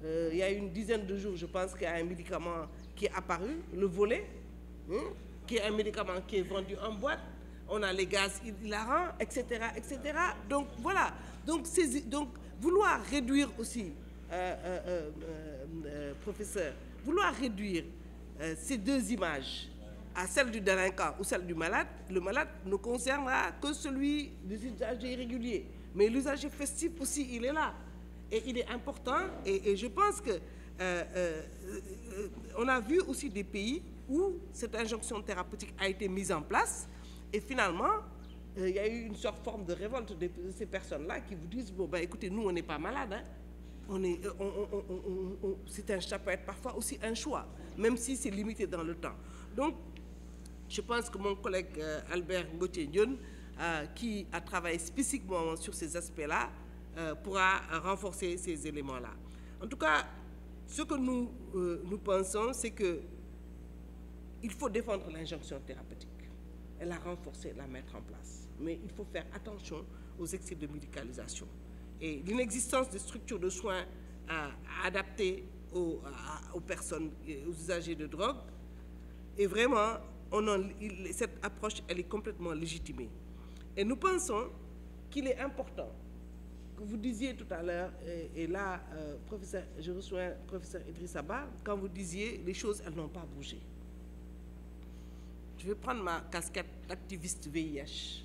il y a une dizaine de jours, je pense qu'il y a un médicament qui est apparu, le Volet, qui est un médicament qui est vendu en boîte. On a les gaz hilarants, etc., etc. Donc voilà. Donc vouloir réduire aussi, professeur, vouloir réduire ces deux images à celle du délinquant ou celle du malade, le malade ne concernera que celui des usagers irréguliers. Mais l'usager festif aussi, il est là. Et il est important. Et je pense que on a vu aussi des pays où cette injonction thérapeutique a été mise en place. Et finalement, il y a eu une sorte de forme de révolte de ces personnes-là qui vous disent, bon, ben, écoutez, nous, on n'est pas malades. Hein. Ça peut être parfois aussi un choix, même si c'est limité dans le temps. Donc, je pense que mon collègue Albert Gauthier-Dion, qui a travaillé spécifiquement sur ces aspects-là, pourra renforcer ces éléments-là. En tout cas, ce que nous pensons, c'est qu'il faut défendre l'injonction thérapeutique et la renforcer, la mettre en place. Mais il faut faire attention aux excès de médicalisation. Et l'inexistence de structures de soins adaptées aux personnes, aux usagers de drogue, et vraiment, cette approche, elle est complètement légitimée. Et nous pensons qu'il est important, que vous disiez tout à l'heure, et là, professeur, je reçois professeur Idriss Abba, quand vous disiez les choses, elles n'ont pas bougé. Je vais prendre ma casquette d'activiste VIH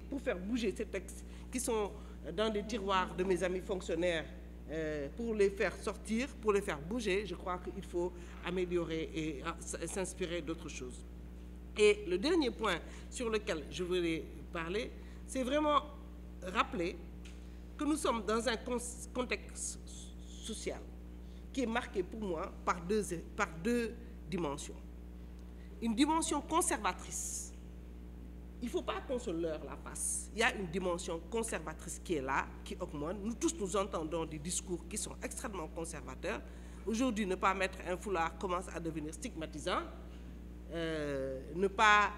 pour faire bouger ces textes qui sont dans des tiroirs de mes amis fonctionnaires, pour les faire sortir, pour les faire bouger. Je crois qu'il faut améliorer et s'inspirer d'autres choses. Et le dernier point sur lequel je voulais parler, c'est vraiment rappeler que nous sommes dans un contexte social qui est marqué pour moi par deux dimensions. Une dimension conservatrice. Il ne faut pas qu'on se leurre la face. Il y a une dimension conservatrice qui est là, qui augmente. Nous tous, nous entendons des discours qui sont extrêmement conservateurs. Aujourd'hui, ne pas mettre un foulard commence à devenir stigmatisant. Ne pas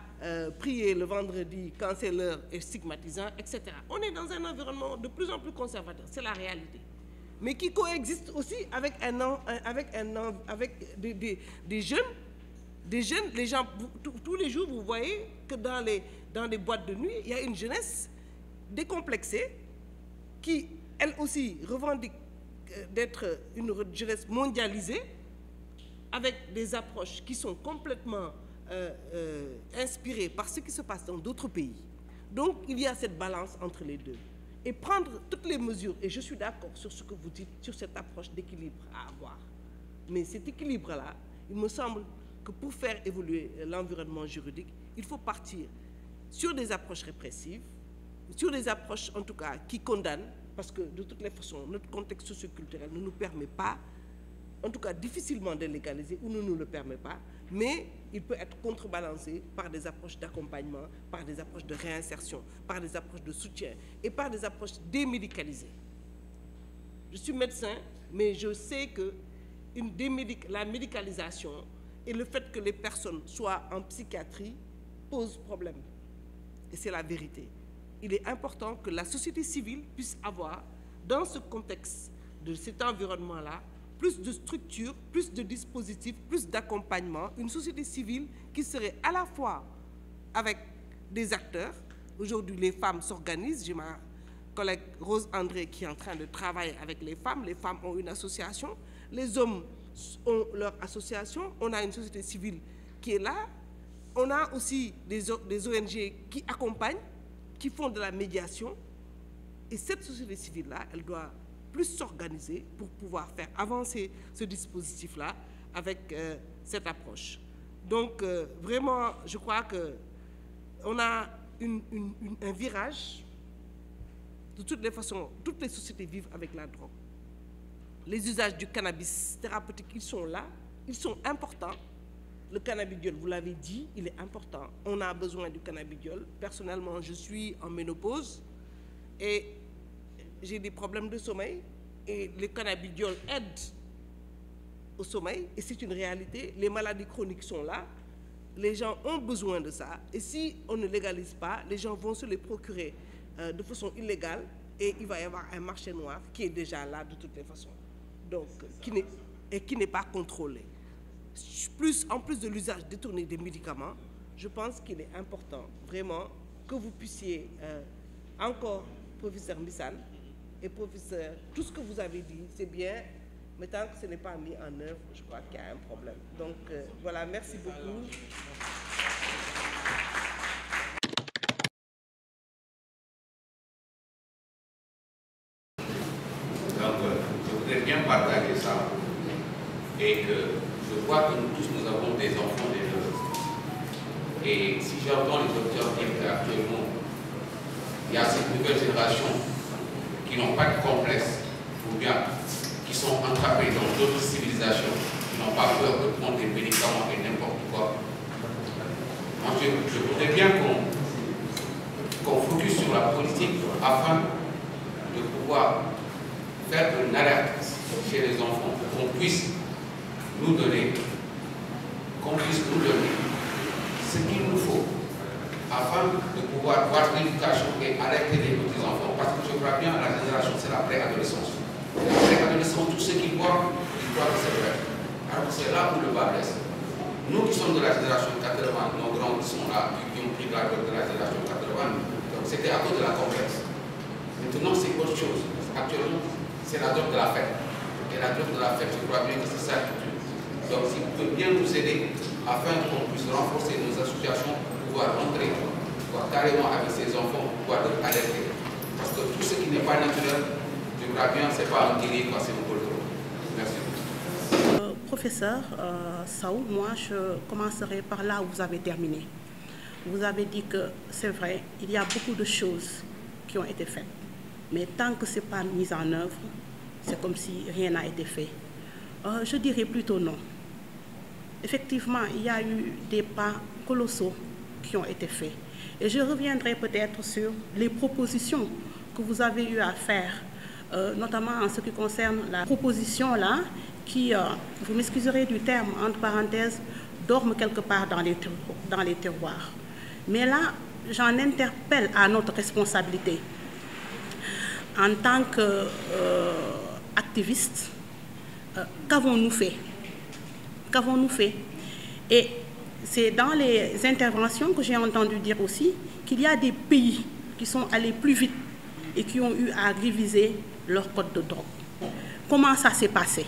prier le vendredi quand c'est l'heure est stigmatisant, etc. On est dans un environnement de plus en plus conservateur. C'est la réalité. Mais qui coexiste aussi avec des jeunes des jeunes, les gens, tous les jours, vous voyez que dans les boîtes de nuit, il y a une jeunesse décomplexée qui, elle aussi, revendique d'être une jeunesse mondialisée, avec des approches qui sont complètement inspirées par ce qui se passe dans d'autres pays. Donc, il y a cette balance entre les deux. Et prendre toutes les mesures, et je suis d'accord sur ce que vous dites, sur cette approche d'équilibre à avoir. Mais cet équilibre-là, il me semble que pour faire évoluer l'environnement juridique, il faut partir sur des approches répressives, sur des approches en tout cas qui condamnent, parce que de toutes les façons, notre contexte socioculturel ne nous permet pas, en tout cas difficilement de légaliser ou ne nous le permet pas, mais il peut être contrebalancé par des approches d'accompagnement, par des approches de réinsertion, par des approches de soutien et par des approches démédicalisées. Je suis médecin, mais je sais que la médicalisation et le fait que les personnes soient en psychiatrie pose problème. Et c'est la vérité. Il est important que la société civile puisse avoir, dans ce contexte de cet environnement-là, plus de structures, plus de dispositifs, plus d'accompagnement, une société civile qui serait à la fois avec des acteurs. Aujourd'hui, les femmes s'organisent. J'ai ma collègue Rose André qui est en train de travailler avec les femmes. Les femmes ont une association. Les hommes ont leur association. On a une société civile qui est là. On a aussi des ONG qui accompagnent, qui font de la médiation. Et cette société civile-là, elle doit plus s'organiser pour pouvoir faire avancer ce dispositif-là avec cette approche. Donc, vraiment, je crois qu'on a un virage. De toutes les façons, toutes les sociétés vivent avec la drogue. Les usages du cannabis thérapeutique, ils sont là, ils sont importants. Le cannabidiol, vous l'avez dit, il est important. On a besoin du cannabidiol. Personnellement, je suis en ménopause et j'ai des problèmes de sommeil et le cannabidiol aide au sommeil et c'est une réalité. Les maladies chroniques sont là, les gens ont besoin de ça et si on ne légalise pas, les gens vont se les procurer de façon illégale et il va y avoir un marché noir qui est déjà là de toutes les façons, donc qui n'est pas contrôlé. En plus de l'usage détourné des médicaments, je pense qu'il est important vraiment que vous puissiez encore, professeur Mbissane et professeur, tout ce que vous avez dit, c'est bien, mais tant que ce n'est pas mis en œuvre, je crois qu'il y a un problème. Donc voilà, merci beaucoup. Donc, je voudrais bien partager ça et que je vois que nous tous, nous avons des enfants déjà. Et si j'entends les docteurs dire qu'actuellement, il y a cette nouvelle génération qui n'ont pas de complexe, ou bien qui sont entrappés dans d'autres civilisations, qui n'ont pas peur de prendre des médicaments et n'importe quoi. Moi, je voudrais bien qu'on focus sur la politique afin de pouvoir faire une alerte chez les enfants, qu'on puisse nous donner ce qu'il nous faut afin de pouvoir voir l'éducation et arrêter les petits-enfants. Parce que je crois bien à la génération, c'est la préadolescence. La préadolescence, tout ce qu'ils voient, ils croient que c'est vrai. Alors c'est là où le bas blesse. Nous qui sommes de la génération 80, nos grands qui sont là, qui ont pris la drogue de la génération 80, donc c'était à cause de la complexe. Maintenant, c'est autre chose. Actuellement, c'est la drogue de la fête. Et la drogue de la fête, je crois bien que c'est ça qui tue. Donc, s'il peut bien nous aider afin qu'on puisse renforcer nos associations, pouvoir rentrer, pouvoir carrément avec ces enfants, pouvoir les alerter. Parce que tout ce qui n'est pas naturel, je crois bien, ce n'est pas un guérir, c'est un contrôle. Merci. Professeur Sow, moi je commencerai par là où vous avez terminé. Vous avez dit que c'est vrai, il y a beaucoup de choses qui ont été faites. Mais tant que ce n'est pas mis en œuvre, c'est comme si rien n'a été fait. Je dirais plutôt non. Effectivement, il y a eu des pas colossaux qui ont été faits. Et je reviendrai peut-être sur les propositions que vous avez eu à faire, notamment en ce qui concerne la proposition là, qui, vous m'excuserez du terme, entre parenthèses, dorment quelque part dans les tiroirs. Mais là, j'en interpelle à notre responsabilité. En tant qu'activistes, qu'avons-nous fait? Qu'avons-nous fait? Et c'est dans les interventions que j'ai entendu dire aussi qu'il y a des pays qui sont allés plus vite et qui ont eu à réviser leur code de drogue. Comment ça s'est passé?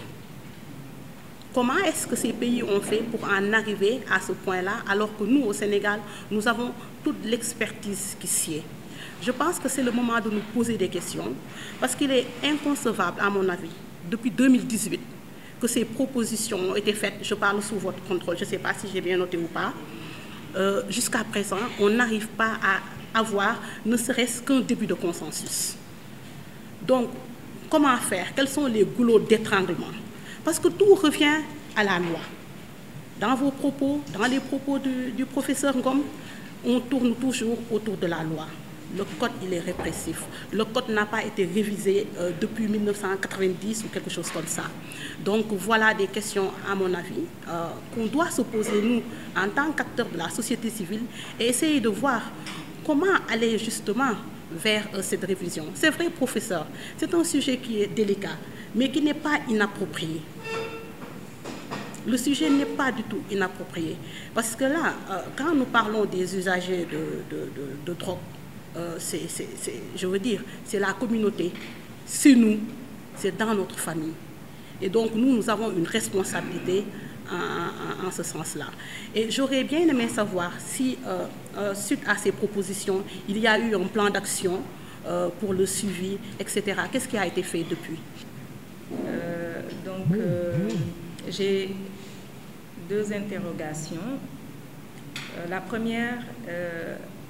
Comment est-ce que ces pays ont fait pour en arriver à ce point-là, alors que nous, au Sénégal, nous avons toute l'expertise qui s'y est? Je pense que c'est le moment de nous poser des questions, parce qu'il est inconcevable, à mon avis, depuis 2018, que ces propositions ont été faites, je parle sous votre contrôle, je ne sais pas si j'ai bien noté ou pas, jusqu'à présent, on n'arrive pas à avoir ne serait-ce qu'un début de consensus. Donc, comment faire? Quels sont les goulots d'étranglement? Parce que tout revient à la loi. Dans vos propos, dans les propos du professeur Ngom, on tourne toujours autour de la loi. Le code, il est répressif. Le code n'a pas été révisé depuis 1990 ou quelque chose comme ça. Donc voilà des questions, à mon avis, qu'on doit se poser, nous, en tant qu'acteurs de la société civile, et essayer de voir comment aller justement vers cette révision. C'est vrai, professeur, c'est un sujet qui est délicat, mais qui n'est pas inapproprié. Le sujet n'est pas du tout inapproprié. Parce que là, quand nous parlons des usagers de drogue, je veux dire, c'est la communauté, c'est nous, c'est dans notre famille. Et donc, nous avons une responsabilité en ce sens-là. Et j'aurais bien aimé savoir si, suite à ces propositions, il y a eu un plan d'action pour le suivi, etc. Qu'est-ce qui a été fait depuis? J'ai deux interrogations. La première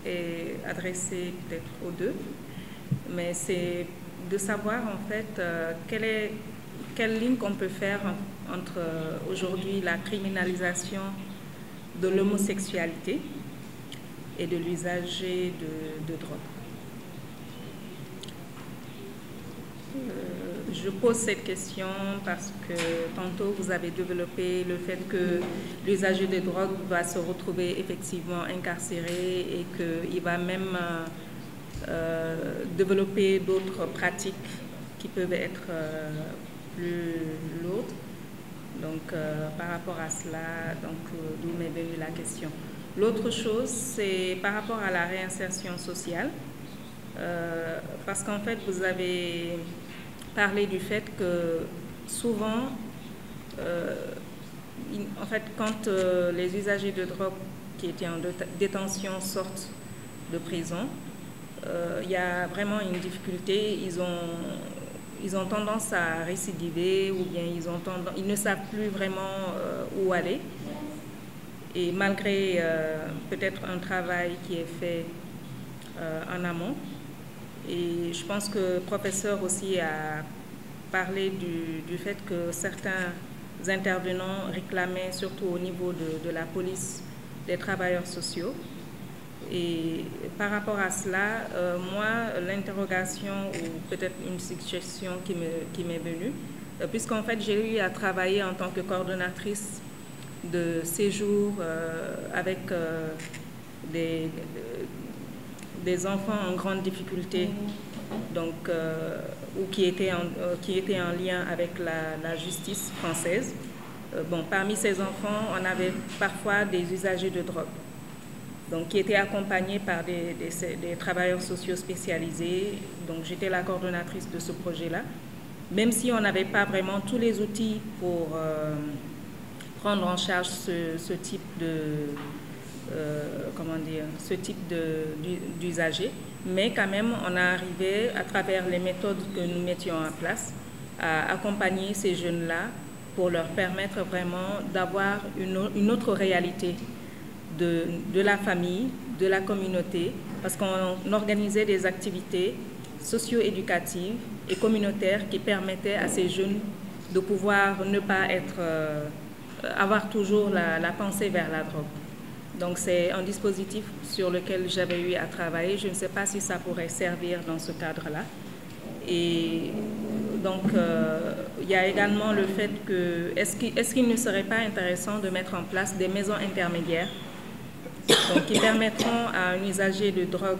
est adressée peut-être aux deux, mais c'est de savoir en fait quelle ligne qu'on peut faire entre aujourd'hui la criminalisation de l'homosexualité et de l'usager de drogue. Je pose cette question parce que tantôt vous avez développé le fait que l'usager de drogue va se retrouver effectivement incarcéré et qu'il va même développer d'autres pratiques qui peuvent être plus lourdes. Donc par rapport à cela, d'où m'est venue la question. L'autre chose, c'est par rapport à la réinsertion sociale, parce qu'en fait vous avez parler du fait que souvent, en fait, quand les usagers de drogue qui étaient en détention sortent de prison, il y a vraiment une difficulté. Ils ont tendance à récidiver ou bien ils ne savent plus vraiment où aller. Et malgré peut-être un travail qui est fait en amont, et je pense que le professeur aussi a parlé du fait que certains intervenants réclamaient, surtout au niveau de la police, des travailleurs sociaux. Et par rapport à cela, moi, l'interrogation ou peut-être une suggestion qui m'est venue, puisqu'en fait j'ai eu à travailler en tant que coordonnatrice de séjour avec des enfants en grande difficulté, donc, ou qui étaient en lien avec la justice française. Parmi ces enfants, on avait parfois des usagers de drogue, donc, qui étaient accompagnés par des travailleurs sociaux spécialisés. Donc j'étais la coordonnatrice de ce projet-là, même si on n'avait pas vraiment tous les outils pour prendre en charge ce type d'usagers, mais quand même on a arrivé à travers les méthodes que nous mettions en place à accompagner ces jeunes-là pour leur permettre vraiment d'avoir une autre réalité de la famille, de la communauté, parce qu'on organisait des activités socio-éducatives et communautaires qui permettaient à ces jeunes de pouvoir ne pas avoir toujours la pensée vers la drogue. Donc c'est un dispositif sur lequel j'avais eu à travailler. Je ne sais pas si ça pourrait servir dans ce cadre-là. Et donc il y a également le fait que, est-ce qu'il ne serait pas intéressant de mettre en place des maisons intermédiaires, donc, qui permettront à un usager de drogue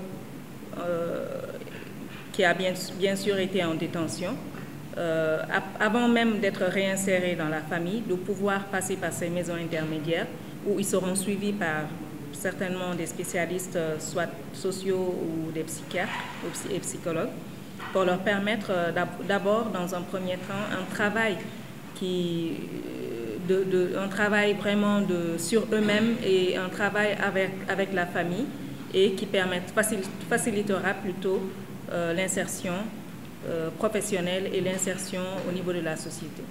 qui a bien sûr été en détention, avant même d'être réinséré dans la famille, de pouvoir passer par ces maisons intermédiaires où ils seront suivis par certainement des spécialistes, soit sociaux ou des psychiatres et psychologues, pour leur permettre d'abord, dans un premier temps, un travail vraiment sur eux-mêmes et un travail avec la famille et qui facilitera plutôt l'insertion professionnelle et l'insertion au niveau de la société.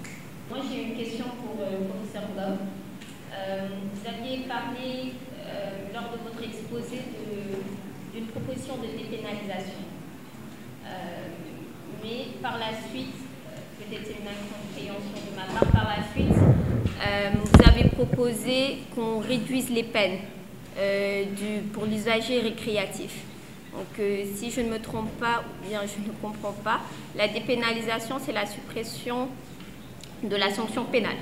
Moi, j'ai une question pour le professeur Ngom. Vous aviez parlé lors de votre exposé d'une proposition de dépénalisation. Mais par la suite, peut-être c'est une incompréhension de ma part, par la suite, vous avez proposé qu'on réduise les peines pour l'usager récréatif. Donc, si je ne me trompe pas, ou bien je ne comprends pas, la dépénalisation, c'est la suppression de la sanction pénale.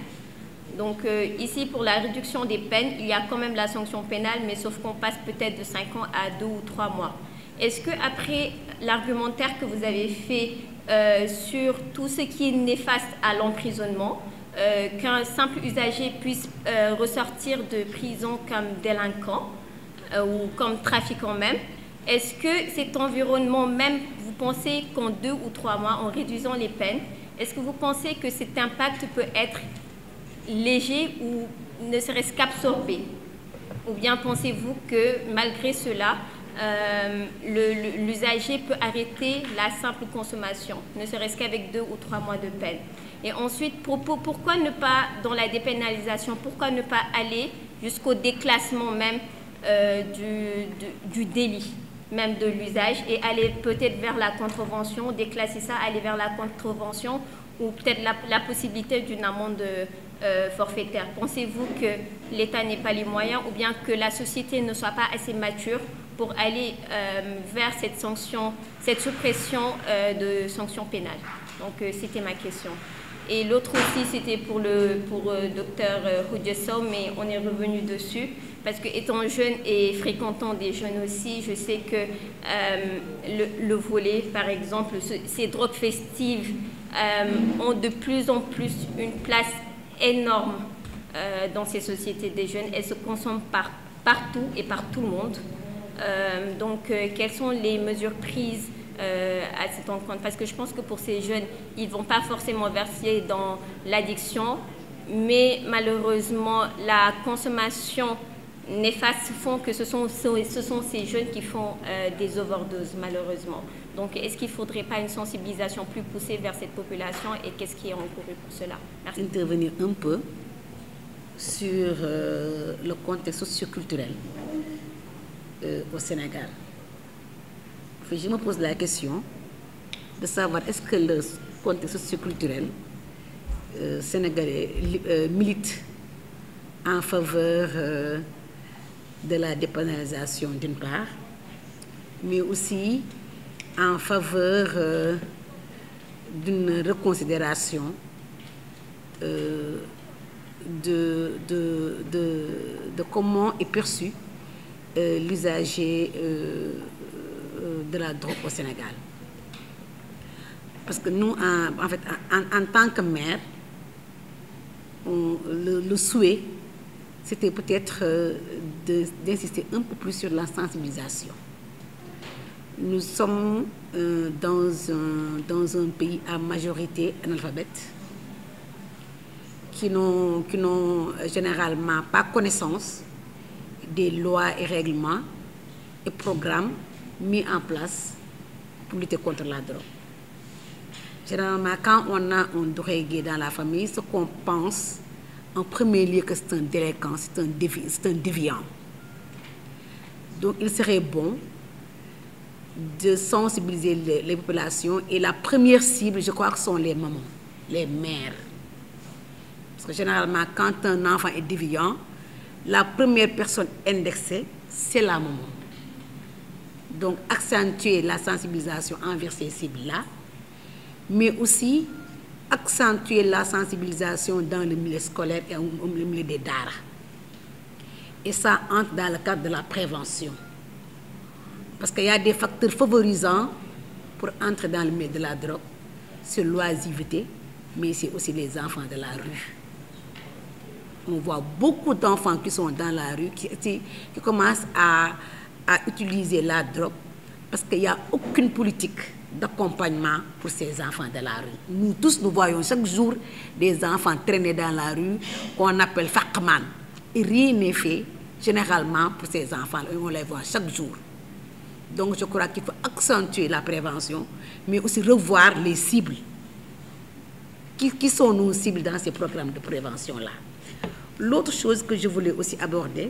Donc, ici, pour la réduction des peines, il y a quand même la sanction pénale, mais sauf qu'on passe peut-être de 5 ans à 2 ou 3 mois. Est-ce qu'après l'argumentaire que vous avez fait sur tout ce qui est néfaste à l'emprisonnement, qu'un simple usager puisse ressortir de prison comme délinquant ou comme trafiquant même, est-ce que cet environnement même, vous pensez qu'en 2 ou 3 mois, en réduisant les peines, est-ce que vous pensez que cet impact peut être léger ou ne serait-ce qu'absorbé? Ou bien pensez-vous que malgré cela, l'usager peut arrêter la simple consommation, ne serait-ce qu'avec 2 ou 3 mois de peine? Et ensuite, pourquoi ne pas, dans la dépénalisation, pourquoi ne pas aller jusqu'au déclassement même du délit, même de l'usage, et aller peut-être vers la contrevention, déclasser ça, aller vers la contrevention, ou peut-être la possibilité d'une amende forfaitaire? Pensez-vous que l'État n'ait pas les moyens, ou bien que la société ne soit pas assez mature pour aller vers cette suppression de sanctions pénales? Donc, c'était ma question. Et l'autre aussi, c'était pour Dr Hudjessau, mais on est revenu dessus, parce que étant jeune et fréquentant des jeunes aussi, je sais que le volet, par exemple, ces drogues festives ont de plus en plus une place énorme dans ces sociétés des jeunes. Elles se consomment partout et par tout le monde. Donc, quelles sont les mesures prises à cet encontre? Parce que je pense que pour ces jeunes, ils ne vont pas forcément verser dans l'addiction, mais malheureusement, la consommation néfaste font que ce sont ces jeunes qui font des overdoses, malheureusement. Donc, est-ce qu'il ne faudrait pas une sensibilisation plus poussée vers cette population, et qu'est-ce qui est encouru pour cela? Merci. Intervenir un peu sur le contexte socioculturel au Sénégal. Je me pose la question de savoir est-ce que le contexte socioculturel sénégalais milite en faveur de la dépénalisation d'une part, mais aussi en faveur d'une reconsidération de comment est perçu l'usager de la drogue au Sénégal. Parce que nous, en fait, en tant que maire, le souhait, c'était peut-être d'insister un peu plus sur la sensibilisation. Nous sommes dans un pays à majorité analphabète, qui n'ont généralement pas connaissance des lois et règlements et programmes mis en place pour lutter contre la drogue. Généralement, quand on a un drogué dans la famille, ce qu'on pense en premier lieu que c'est un délinquant, c'est un déviant. Donc, il serait bon de sensibiliser les populations, et la première cible, je crois que sont les mamans, les mères. Parce que généralement, quand un enfant est déviant, la première personne indexée, c'est la maman. Donc, accentuer la sensibilisation envers ces cibles-là, mais aussi accentuer la sensibilisation dans le milieu scolaire et au milieu des daara. Et ça entre dans le cadre de la prévention. Parce qu'il y a des facteurs favorisants pour entrer dans le milieu de la drogue, c'est l'oisiveté, mais c'est aussi les enfants de la rue. on voit beaucoup d'enfants qui sont dans la rue, qui commencent à utiliser la drogue parce qu'il n'y a aucune politique d'accompagnement pour ces enfants de la rue. Nous tous, nous voyons chaque jour des enfants traîner dans la rue qu'on appelle faqman. Et rien n'est fait généralement pour ces enfants. On les voit chaque jour. Donc je crois qu'il faut accentuer la prévention, mais aussi revoir les cibles. Qui sont nos cibles dans ces programmes de prévention-là? L'autre chose que je voulais aussi aborder,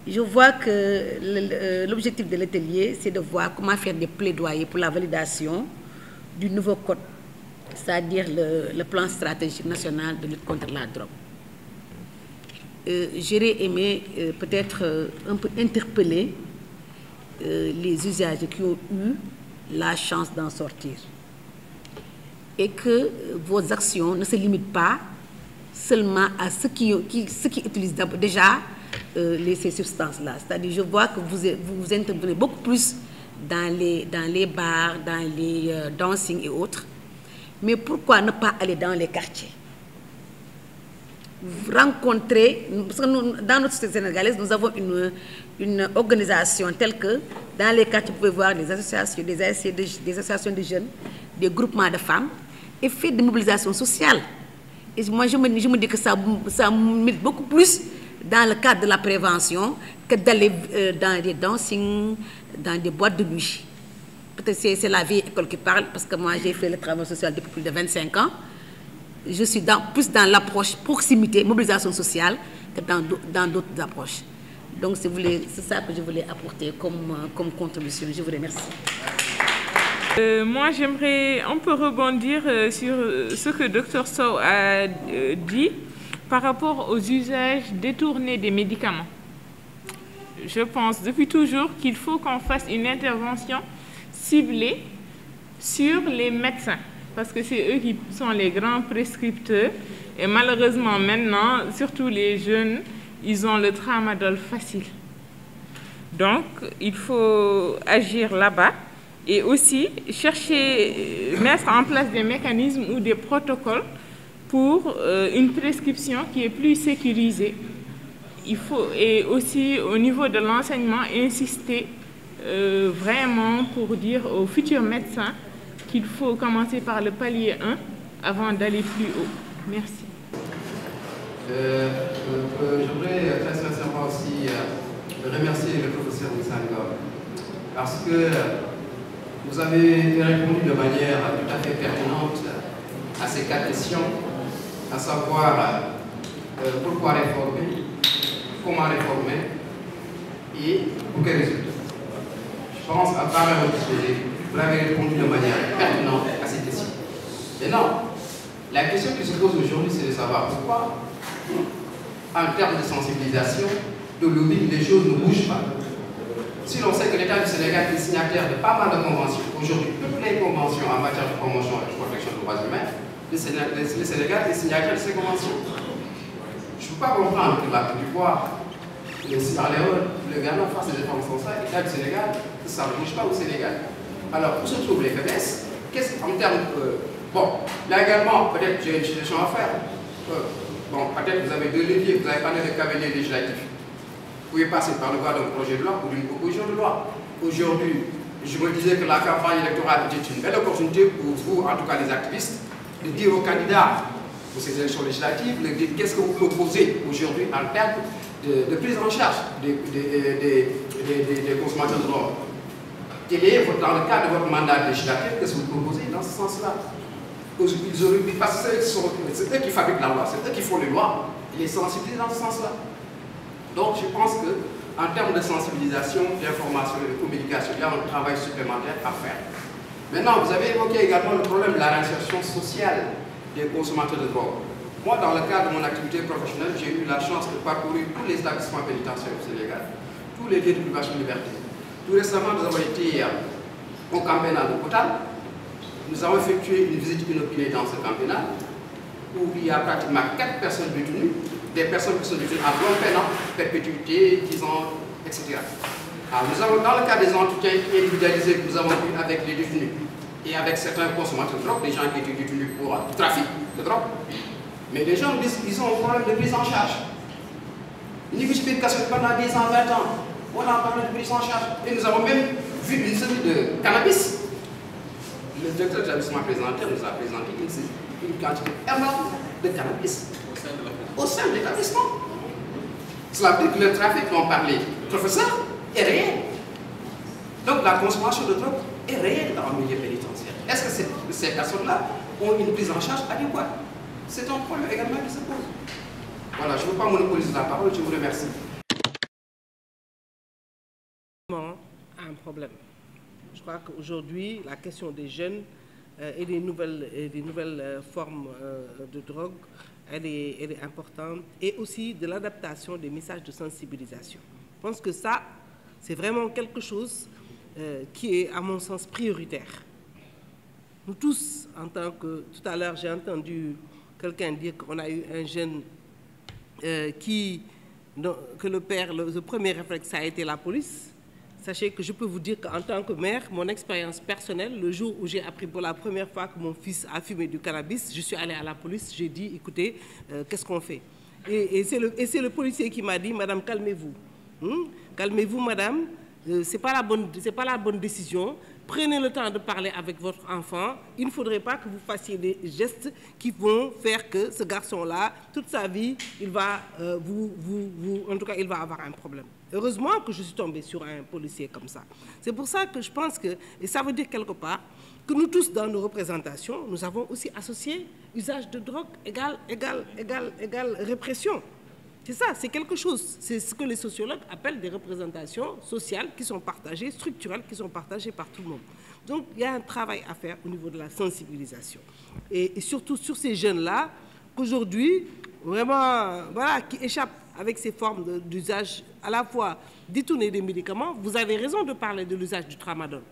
je vois que l'objectif de l'atelier, c'est de voir comment faire des plaidoyers pour la validation du nouveau code, c'est-à-dire le plan stratégique national de lutte contre la drogue. J'aurais aimé peut-être un peu interpeller les usagers qui ont eu la chance d'en sortir. Et que vos actions ne se limitent pas seulement à ceux qui utilisent déjà ces substances-là. C'est-à-dire, je vois que vous intervenez beaucoup plus dans les bars, dans les dancing et autres. Mais pourquoi ne pas aller dans les quartiers? Rencontrer, parce que nous, dans notre société sénégalaise, nous avons une organisation telle que dans les quartiers, vous pouvez voir des associations, des associations de jeunes, des groupements de femmes, et faire des mobilisations sociales. Et moi, je me dis que ça met beaucoup plus dans le cadre de la prévention que d'aller dans des dancing, dans des boîtes de nuit. Peut-être c'est la vieille école qui parle, parce que moi, j'ai fait le travail social depuis plus de 25 ans. Je suis plus dans l'approche proximité, mobilisation sociale, que dans d'autres approches. Donc, c'est ça que je voulais apporter comme contribution. Je vous remercie. Moi, j'aimerais un peu rebondir sur ce que Dr Sow a dit par rapport aux usages détournés des médicaments. Je pense depuis toujours qu'il faut qu'on fasse une intervention ciblée sur les médecins, parce que c'est eux qui sont les grands prescripteurs. Et malheureusement, maintenant, surtout les jeunes, ils ont le tramadol facile. Donc, il faut agir là-bas. Et aussi mettre en place des mécanismes ou des protocoles pour une prescription qui est plus sécurisée. Il faut, et aussi au niveau de l'enseignement, insister vraiment pour dire aux futurs médecins qu'il faut commencer par le palier 1 avant d'aller plus haut. Merci. Je voudrais très sincèrement aussi remercier le professeur Moussanga parce que vous avez répondu de manière tout à fait pertinente à ces 4 questions, à savoir pourquoi réformer, comment réformer et pour quels résultats. Je pense à travers votre sujet, vous avez répondu de manière pertinente à ces questions. Maintenant, la question qui se pose aujourd'hui, c'est de savoir pourquoi, en termes de sensibilisation, de lobbying, les choses ne bougent pas. Si l'on sait que l'État du Sénégal est signataire de pas mal de conventions, aujourd'hui, toutes les conventions en matière de promotion et de protection des droits humains, le Sénégal est signataire de ces conventions. Je ne peux pas comprendre que la Côte d'Ivoire, le Sierra Leone, le Ghana fassent des efforts sans ça, l'État du Sénégal, que ça ne bouge pas au Sénégal. Alors, où se trouvent les faiblesses? En termes bon, là également, peut-être j'ai une suggestion à faire. Bon, peut-être vous avez 2 leviers, vous avez parlé de cavalier législatif. Vous pouvez passer par le voie d'un projet de loi ou d'une proposition de loi. Aujourd'hui, je me disais que la campagne électorale était une belle opportunité pour vous, en tout cas les activistes, de dire aux candidats pour ces élections législatives, de dire qu'est-ce que vous proposez aujourd'hui en termes de prise en charge des consommateurs de drogue. Quel est, dans le cadre de votre mandat législatif, qu'est-ce que vous proposez dans ce sens-là? Parce que c'est eux qui fabriquent la loi, c'est eux qui font les lois, et les sensibiliser dans ce sens-là. Donc je pense qu'en termes de sensibilisation, d'information et de communication, il y a un travail supplémentaire à faire. Maintenant, vous avez évoqué également le problème de la réinsertion sociale des consommateurs de drogue. Moi, dans le cadre de mon activité professionnelle, j'ai eu la chance de parcourir tous les établissements pénitentiaires au Sénégal, tous les lieux de privation de liberté. Tout récemment, nous avons été au camp pénal de Potal. Nous avons effectué une visite inopinée dans ce camp pénal, où il y a pratiquement 4 personnes détenues, des personnes qui sont détenues à long pénal, perpétuité, 10 ans, etc. Alors, nous avons, dans le cadre des entretiens individualisés que nous avons eu avec les détenus et avec certains consommateurs de drogue, des gens qui étaient détenus pour trafic de drogue, Mais les gens disent qu'ils ont un problème de prise en charge. Nicotination pendant 10 ans, 20 ans, on a parlé de prise en charge. Et nous avons même vu une série de cannabis. Le directeur de l'établissement présentateur nous a présenté une quantité énorme de cannabis au sein de l'établissement. Cela veut dire que le trafic dont parlait le professeur est réel. Donc la consommation de drogue est réelle dans le milieu pénitentiaire. Est-ce que ces personnes-là ont une prise en charge adéquate? C'est un problème également qui se pose. Voilà, je ne veux pas monopoliser la parole, je vous remercie. Un problème. Je crois qu'aujourd'hui, la question des jeunes et des nouvelles formes de drogue, elle est importante, et aussi de l'adaptation des messages de sensibilisation. Je pense que ça, c'est vraiment quelque chose qui est, à mon sens, prioritaire. Nous tous, en tant que... Tout à l'heure, j'ai entendu quelqu'un dire qu'on a eu un jeune que le père, le premier réflexe, ça a été la police. Sachez que je peux vous dire qu'en tant que mère, mon expérience personnelle, le jour où j'ai appris pour la première fois que mon fils a fumé du cannabis, je suis allée à la police, j'ai dit, écoutez, qu'est-ce qu'on fait? Et c'est le policier qui m'a dit, madame, calmez-vous. Calmez-vous, madame, c'est pas la bonne décision. Prenez le temps de parler avec votre enfant. Il ne faudrait pas que vous fassiez des gestes qui vont faire que ce garçon-là, toute sa vie, il va en tout cas, il va avoir un problème. Heureusement que je suis tombée sur un policier comme ça. C'est pour ça que je pense que, et ça veut dire quelque part, que nous tous, dans nos représentations, nous avons aussi associé usage de drogue égale répression. C'est ça, c'est quelque chose. C'est ce que les sociologues appellent des représentations sociales qui sont partagées, structurelles, qui sont partagées par tout le monde. Donc, il y a un travail à faire au niveau de la sensibilisation. Et surtout sur ces jeunes-là, qu'aujourd'hui, vraiment, voilà, qui échappent avec ces formes d'usage à la fois détourné des médicaments. Vous avez raison de parler de l'usage du tramadol.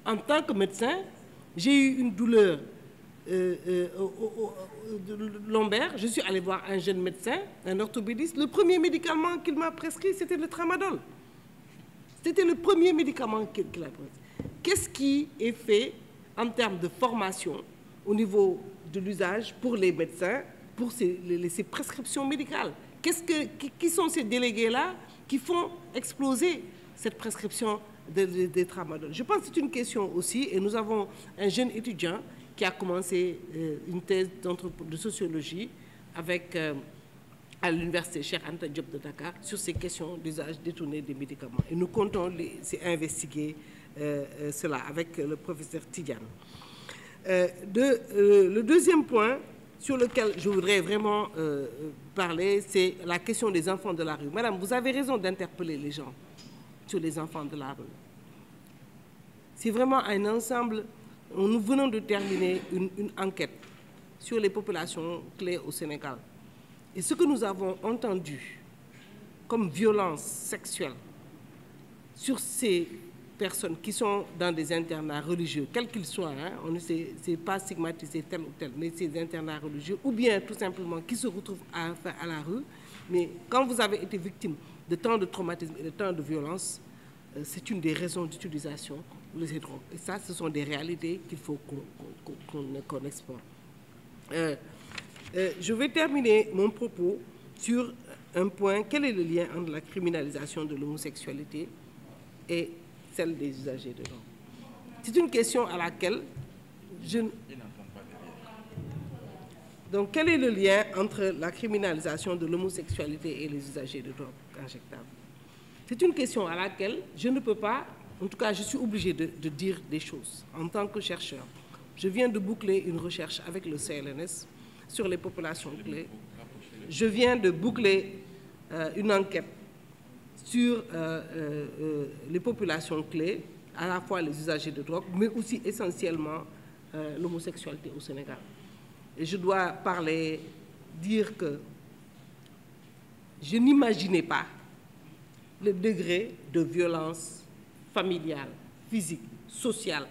En tant que médecin, j'ai eu une douleur lombaire. Je suis allée voir un jeune médecin, un orthopédiste. Le premier médicament qu'il m'a prescrit, c'était le tramadol. C'était le premier médicament qu'il a prescrit. Qu'est-ce qui est fait en termes de formation au niveau de l'usage pour les médecins, pour ces prescriptions médicales? Qui sont ces délégués-là qui font exploser cette prescription des tramadol? Je pense que c'est une question aussi, et nous avons un jeune étudiant qui a commencé une thèse de sociologie avec, à l'université Cheikh Anta Diop de Dakar sur ces questions d'usage détourné des médicaments. Et nous comptons investiguer cela avec le professeur Tidiane. Le deuxième point sur lequel je voudrais vraiment parler, c'est la question des enfants de la rue. Madame, vous avez raison d'interpeller les gens sur les enfants de la rue. C'est vraiment un ensemble. Nous venons de terminer une enquête sur les populations clés au Sénégal. Et ce que nous avons entendu comme violence sexuelle sur ces personnes qui sont dans des internats religieux, quels qu'ils soient, on ne sait pas stigmatiser tel ou tel, mais ces internats religieux, ou bien tout simplement qui se retrouvent à la rue. Mais quand vous avez été victime de tant de traumatisme et de tant de violence, c'est une des raisons d'utilisation de ces drogues. Et ça, ce sont des réalités qu'il faut qu'on explore. Je vais terminer mon propos sur un point. Quel est le lien entre la criminalisation de l'homosexualité et celle des usagers de drogue? C'est une question à laquelle je... Donc, quel est le lien entre la criminalisation de l'homosexualité et les usagers de drogue injectables? C'est une question à laquelle je ne peux pas, en tout cas, je suis obligée de dire des choses. En tant que chercheur, je viens de boucler une recherche avec le CLNS sur les populations clés. Je viens de boucler une enquête sur les populations clés, à la fois les usagers de drogue, mais aussi essentiellement l'homosexualité au Sénégal. Et je dois dire que je n'imaginais pas le degré de violence familiale, physique, sociale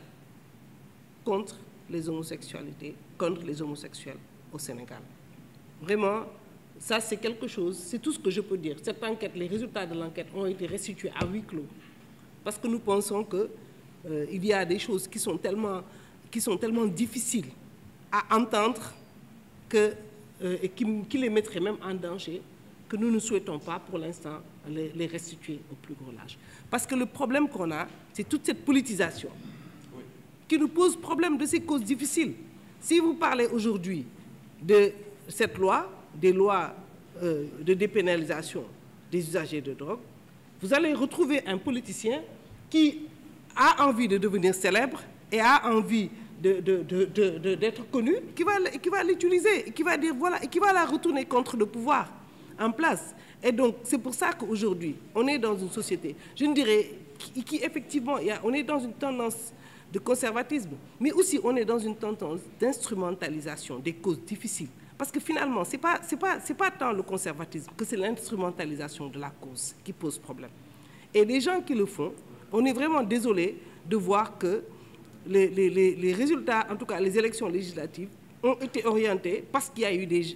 contre les homosexualités, contre les homosexuels au Sénégal. Vraiment, ça c'est quelque chose, c'est tout ce que je peux dire. Cette enquête, les résultats de l'enquête ont été restitués à huis clos, parce que nous pensons qu'il y a des choses qui sont tellement difficiles à entendre que et qui les mettrait même en danger, que nous ne souhaitons pas pour l'instant les restituer au plus gros large. Parce que le problème qu'on a, c'est toute cette politisation qui nous pose problème de ces causes difficiles. Si vous parlez aujourd'hui de cette loi, des lois de dépénalisation des usagers de drogue, vous allez retrouver un politicien qui a envie de devenir célèbre et a envie d'être connu, qui va l'utiliser, et qui va dire voilà, et qui va la retourner contre le pouvoir en place. Et donc, c'est pour ça qu'aujourd'hui, on est dans une société, je ne dirais, qui effectivement, on est dans une tendance de conservatisme, mais aussi on est dans une tendance d'instrumentalisation des causes difficiles. Parce que finalement, ce n'est pas tant le conservatisme que c'est l'instrumentalisation de la cause qui pose problème. Et les gens qui le font, on est vraiment désolé de voir que les résultats, en tout cas les élections législatives, ont été orientés parce qu'il y a eu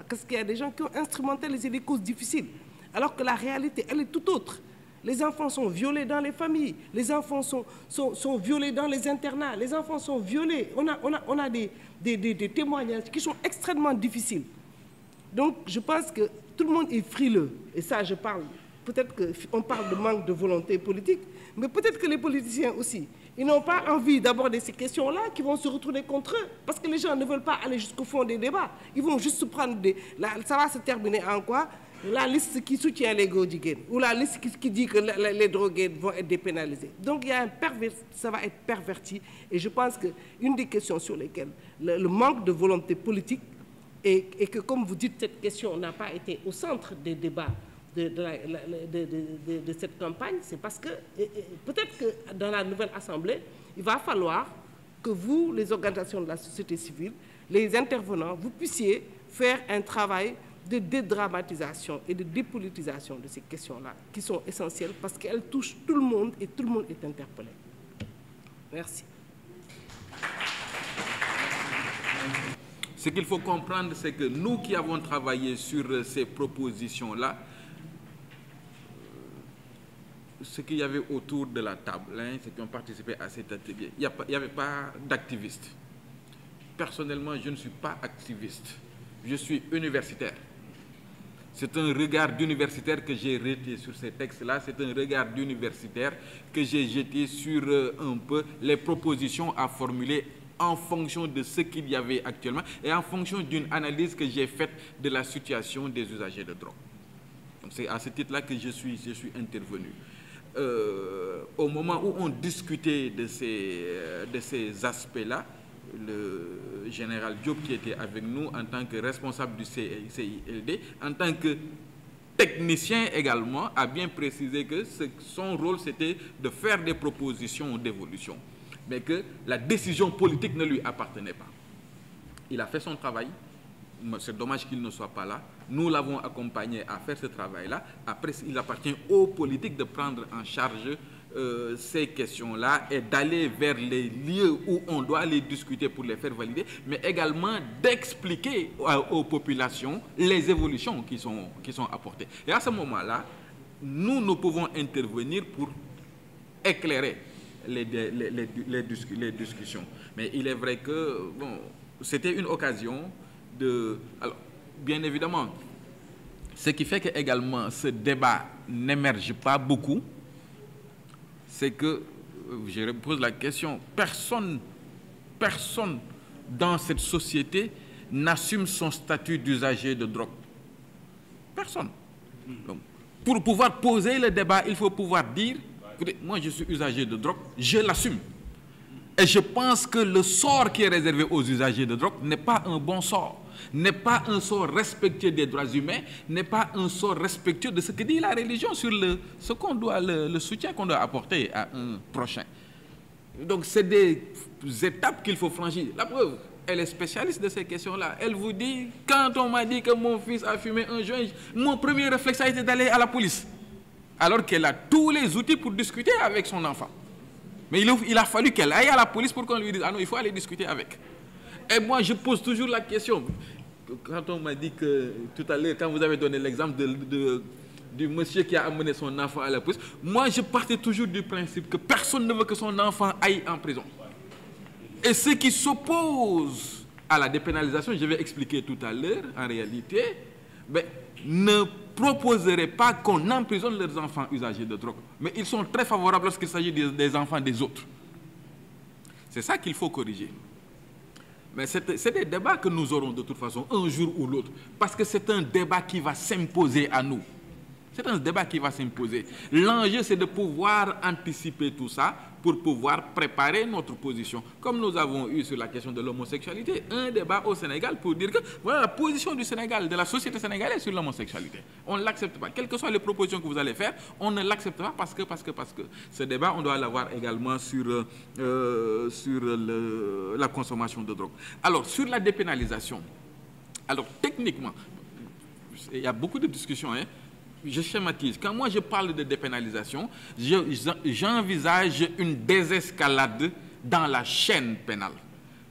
parce qu'il y a des gens qui ont instrumentalisé des causes difficiles. Alors que la réalité, elle est tout autre. Les enfants sont violés dans les familles, les enfants sont violés dans les internats, les enfants sont violés. On a des témoignages qui sont extrêmement difficiles. Donc, je pense que tout le monde est frileux. Et ça, je parle, peut-être qu'on parle de manque de volonté politique, mais peut-être que les politiciens aussi, ils n'ont pas envie d'aborder ces questions-là, qui vont se retourner contre eux, parce que les gens ne veulent pas aller jusqu'au fond des débats. Ils vont juste se prendre ça va se terminer en quoi? La liste qui soutient les go-diggers, ou la liste qui dit que les drogués vont être dépénalisés. Donc il y a ça va être perverti. Et je pense qu'une des questions sur lesquelles le manque de volonté politique, et que comme vous dites, cette question n'a pas été au centre des débats de cette campagne, c'est parce que peut-être que dans la nouvelle Assemblée, il va falloir que vous, les organisations de la société civile, les intervenants, vous puissiez faire un travail de dédramatisation et de dépolitisation de ces questions-là, qui sont essentielles parce qu'elles touchent tout le monde et tout le monde est interpellé. Merci. Ce qu'il faut comprendre, c'est que nous qui avons travaillé sur ces propositions-là, ce qu'il y avait autour de la table, ceux qui ont participé à cet atelier, il n'y avait pas d'activistes. Personnellement, je ne suis pas activiste, je suis universitaire. C'est un regard d'universitaire que j'ai jeté sur ces textes-là, c'est un regard d'universitaire que j'ai jeté sur un peu les propositions à formuler en fonction de ce qu'il y avait actuellement et en fonction d'une analyse que j'ai faite de la situation des usagers de drogue. Donc c'est à ce titre-là que je suis intervenu. Au moment où on discutait de ces aspects-là, le général Diop qui était avec nous en tant que responsable du CILD, en tant que technicien également, a bien précisé que son rôle c'était de faire des propositions d'évolution, mais que la décision politique ne lui appartenait pas. Il a fait son travail, c'est dommage qu'il ne soit pas là, nous l'avons accompagné à faire ce travail-là, après il appartient aux politiques de prendre en charge ces questions-là et d'aller vers les lieux où on doit les discuter pour les faire valider, mais également d'expliquer aux populations les évolutions qui sont apportées. Et à ce moment-là, nous pouvons intervenir pour éclairer les discussions. Mais il est vrai que c'était une occasion de... Alors, bien évidemment, ce qui fait que également ce débat n'émerge pas beaucoup, c'est que, je pose la question, personne dans cette société n'assume son statut d'usager de drogue. Personne. Donc, pour pouvoir poser le débat, il faut pouvoir dire, écoutez, moi je suis usager de drogue, je l'assume. Et je pense que le sort qui est réservé aux usagers de drogue n'est pas un bon sort, n'est pas un sort respectueux des droits humains, n'est pas un sort respectueux de ce que dit la religion sur le soutien qu'on doit apporter à un prochain. Donc c'est des étapes qu'il faut franchir. La preuve, elle est spécialiste de ces questions-là. Elle vous dit, quand on m'a dit que mon fils a fumé un joint, mon premier réflexe a été d'aller à la police. Alors qu'elle a tous les outils pour discuter avec son enfant. Mais il a fallu qu'elle aille à la police pour qu'on lui dise « Ah non, il faut aller discuter avec ». Et moi, je pose toujours la question. Quand on m'a dit que, tout à l'heure, quand vous avez donné l'exemple du monsieur qui a amené son enfant à la police, moi, je partais toujours du principe que personne ne veut que son enfant aille en prison. Et ceux qui s'opposent à la dépénalisation, je vais expliquer tout à l'heure, en réalité, ne proposeraient pas qu'on emprisonne leurs enfants usagers de drogue. Mais ils sont très favorables lorsqu'il s'agit des enfants des autres. C'est ça qu'il faut corriger. Mais c'est des débats que nous aurons de toute façon, un jour ou l'autre, parce que c'est un débat qui va s'imposer à nous. C'est un débat qui va s'imposer. L'enjeu, c'est de pouvoir anticiper tout ça pour pouvoir préparer notre position. Comme nous avons eu sur la question de l'homosexualité, un débat au Sénégal pour dire que voilà la position du Sénégal, de la société sénégalaise sur l'homosexualité. On ne l'accepte pas. Quelles que soient les propositions que vous allez faire, on ne l'accepte pas parce que ce débat, on doit l'avoir également sur la consommation de drogue. Alors, sur la dépénalisation, alors techniquement, il y a beaucoup de discussions, hein. Je schématise. Quand moi je parle de dépénalisation, j'envisage une désescalade dans la chaîne pénale.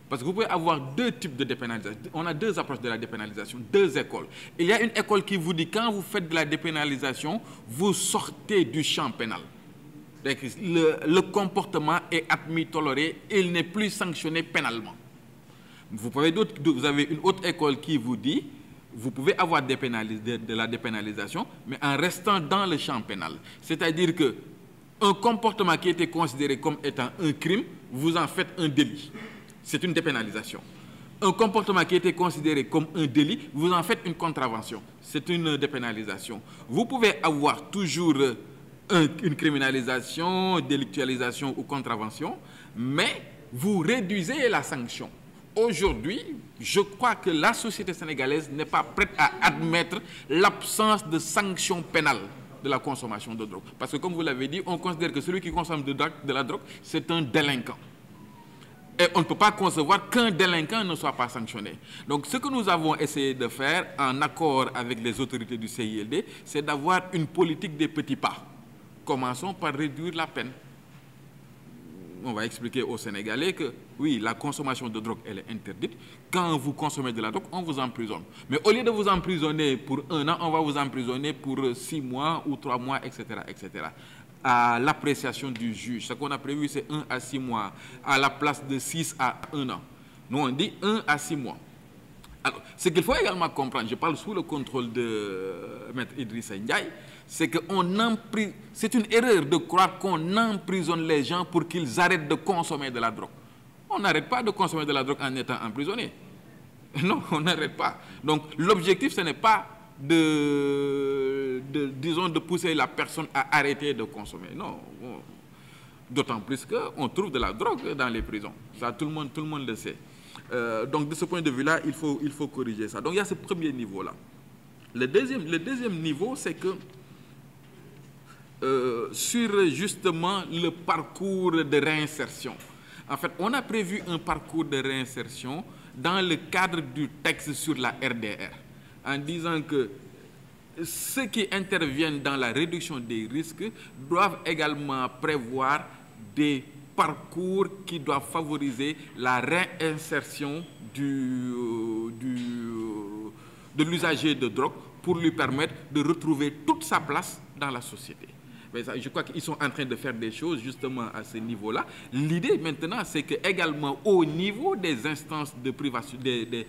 Parce que vous pouvez avoir deux types de dépénalisation. On a deux approches de la dépénalisation, deux écoles. Il y a une école qui vous dit quand vous faites de la dépénalisation, vous sortez du champ pénal. Le comportement est admis, toléré, il n'est plus sanctionné pénalement. Vous avez une autre école qui vous dit vous pouvez avoir de la dépénalisation, mais en restant dans le champ pénal. C'est-à-dire qu'un comportement qui était considéré comme étant un crime, vous en faites un délit. C'est une dépénalisation. Un comportement qui était considéré comme un délit, vous en faites une contravention. C'est une dépénalisation. Vous pouvez avoir toujours une criminalisation, délictualisation ou contravention, mais vous réduisez la sanction. Aujourd'hui, je crois que la société sénégalaise n'est pas prête à admettre l'absence de sanctions pénales de la consommation de drogue. Parce que comme vous l'avez dit, on considère que celui qui consomme de la drogue, c'est un délinquant. Et on ne peut pas concevoir qu'un délinquant ne soit pas sanctionné. Donc ce que nous avons essayé de faire en accord avec les autorités du CILD, c'est d'avoir une politique des petits pas. Commençons par réduire la peine. On va expliquer aux Sénégalais que, oui, la consommation de drogue, elle est interdite. Quand vous consommez de la drogue, on vous emprisonne. Mais au lieu de vous emprisonner pour 1 an, on va vous emprisonner pour 6 mois ou 3 mois, etc., etc. À l'appréciation du juge. Ce qu'on a prévu, c'est 1 à 6 mois, à la place de 6 à 1 an. Nous, on dit 1 à 6 mois. Alors, ce qu'il faut également comprendre, je parle sous le contrôle de Maître Idrissa Ndiaye, c'est une erreur de croire qu'on emprisonne les gens pour qu'ils arrêtent de consommer de la drogue. On n'arrête pas de consommer de la drogue en étant emprisonné. Non, on n'arrête pas. Donc l'objectif, ce n'est pas de pousser la personne à arrêter de consommer. Non. D'autant plus qu'on trouve de la drogue dans les prisons. Ça, tout le monde le sait. Donc de ce point de vue-là, il faut corriger ça. Donc il y a ce premier niveau-là. Le deuxième niveau, c'est que sur justement le parcours de réinsertion. En fait, on a prévu un parcours de réinsertion dans le cadre du texte sur la RDR, en disant que ceux qui interviennent dans la réduction des risques doivent également prévoir des parcours qui doivent favoriser la réinsertion de l'usager de drogue pour lui permettre de retrouver toute sa place dans la société. Mais ça, je crois qu'ils sont en train de faire des choses justement à ce niveau-là. L'idée maintenant, c'est que également au niveau des instances de privation, des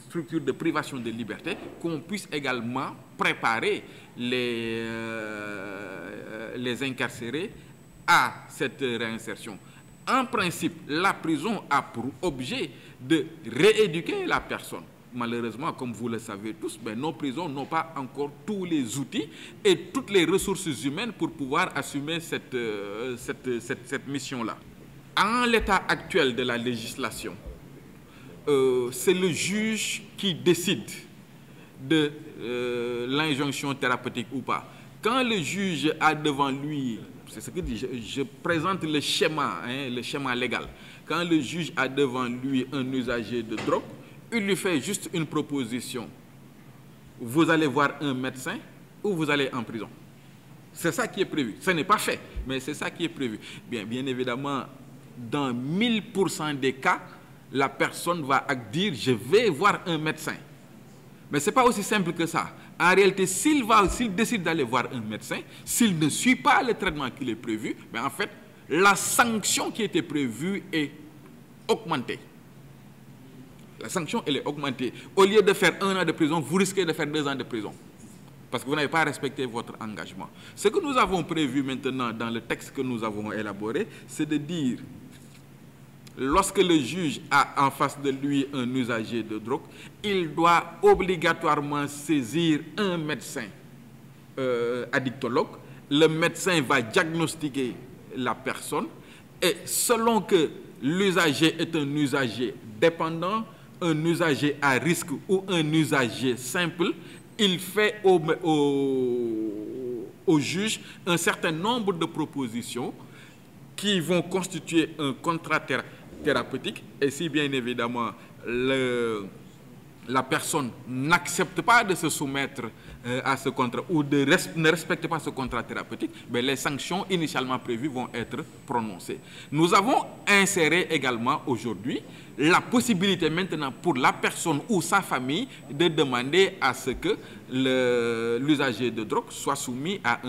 structures de privation de liberté, qu'on puisse également préparer les incarcérés à cette réinsertion. En principe, la prison a pour objet de rééduquer la personne. Malheureusement, comme vous le savez tous, nos prisons n'ont pas encore tous les outils et toutes les ressources humaines pour pouvoir assumer cette mission-là. En l'état actuel de la législation, c'est le juge qui décide de l'injonction thérapeutique ou pas. Quand le juge a devant lui, c'est ce que dit, je présente le schéma légal. Quand le juge a devant lui un usager de drogue, il lui fait juste une proposition. Vous allez voir un médecin ou vous allez en prison. C'est ça qui est prévu. Ce n'est pas fait, mais c'est ça qui est prévu. Bien évidemment, dans 1000% des cas, la personne va dire « je vais voir un médecin ». Mais ce n'est pas aussi simple que ça. En réalité, s'il décide d'aller voir un médecin, s'il ne suit pas le traitement qui est prévu, en fait, la sanction qui était prévue est augmentée. La sanction, elle est augmentée. Au lieu de faire 1 an de prison, vous risquez de faire 2 ans de prison. Parce que vous n'avez pas respecté votre engagement. Ce que nous avons prévu maintenant dans le texte que nous avons élaboré, c'est de dire, lorsque le juge a en face de lui un usager de drogue, il doit obligatoirement saisir un médecin addictologue. Le médecin va diagnostiquer la personne et selon que l'usager est un usager dépendant, un usager à risque ou un usager simple, il fait au juge un certain nombre de propositions qui vont constituer un contrat thérapeutique. Et si bien évidemment la personne n'accepte pas de se soumettre à ce contrat ou ne respecte pas ce contrat thérapeutique, mais les sanctions initialement prévues vont être prononcées. Nous avons inséré également aujourd'hui la possibilité maintenant pour la personne ou sa famille de demander à ce que l'usager de drogue soit soumis à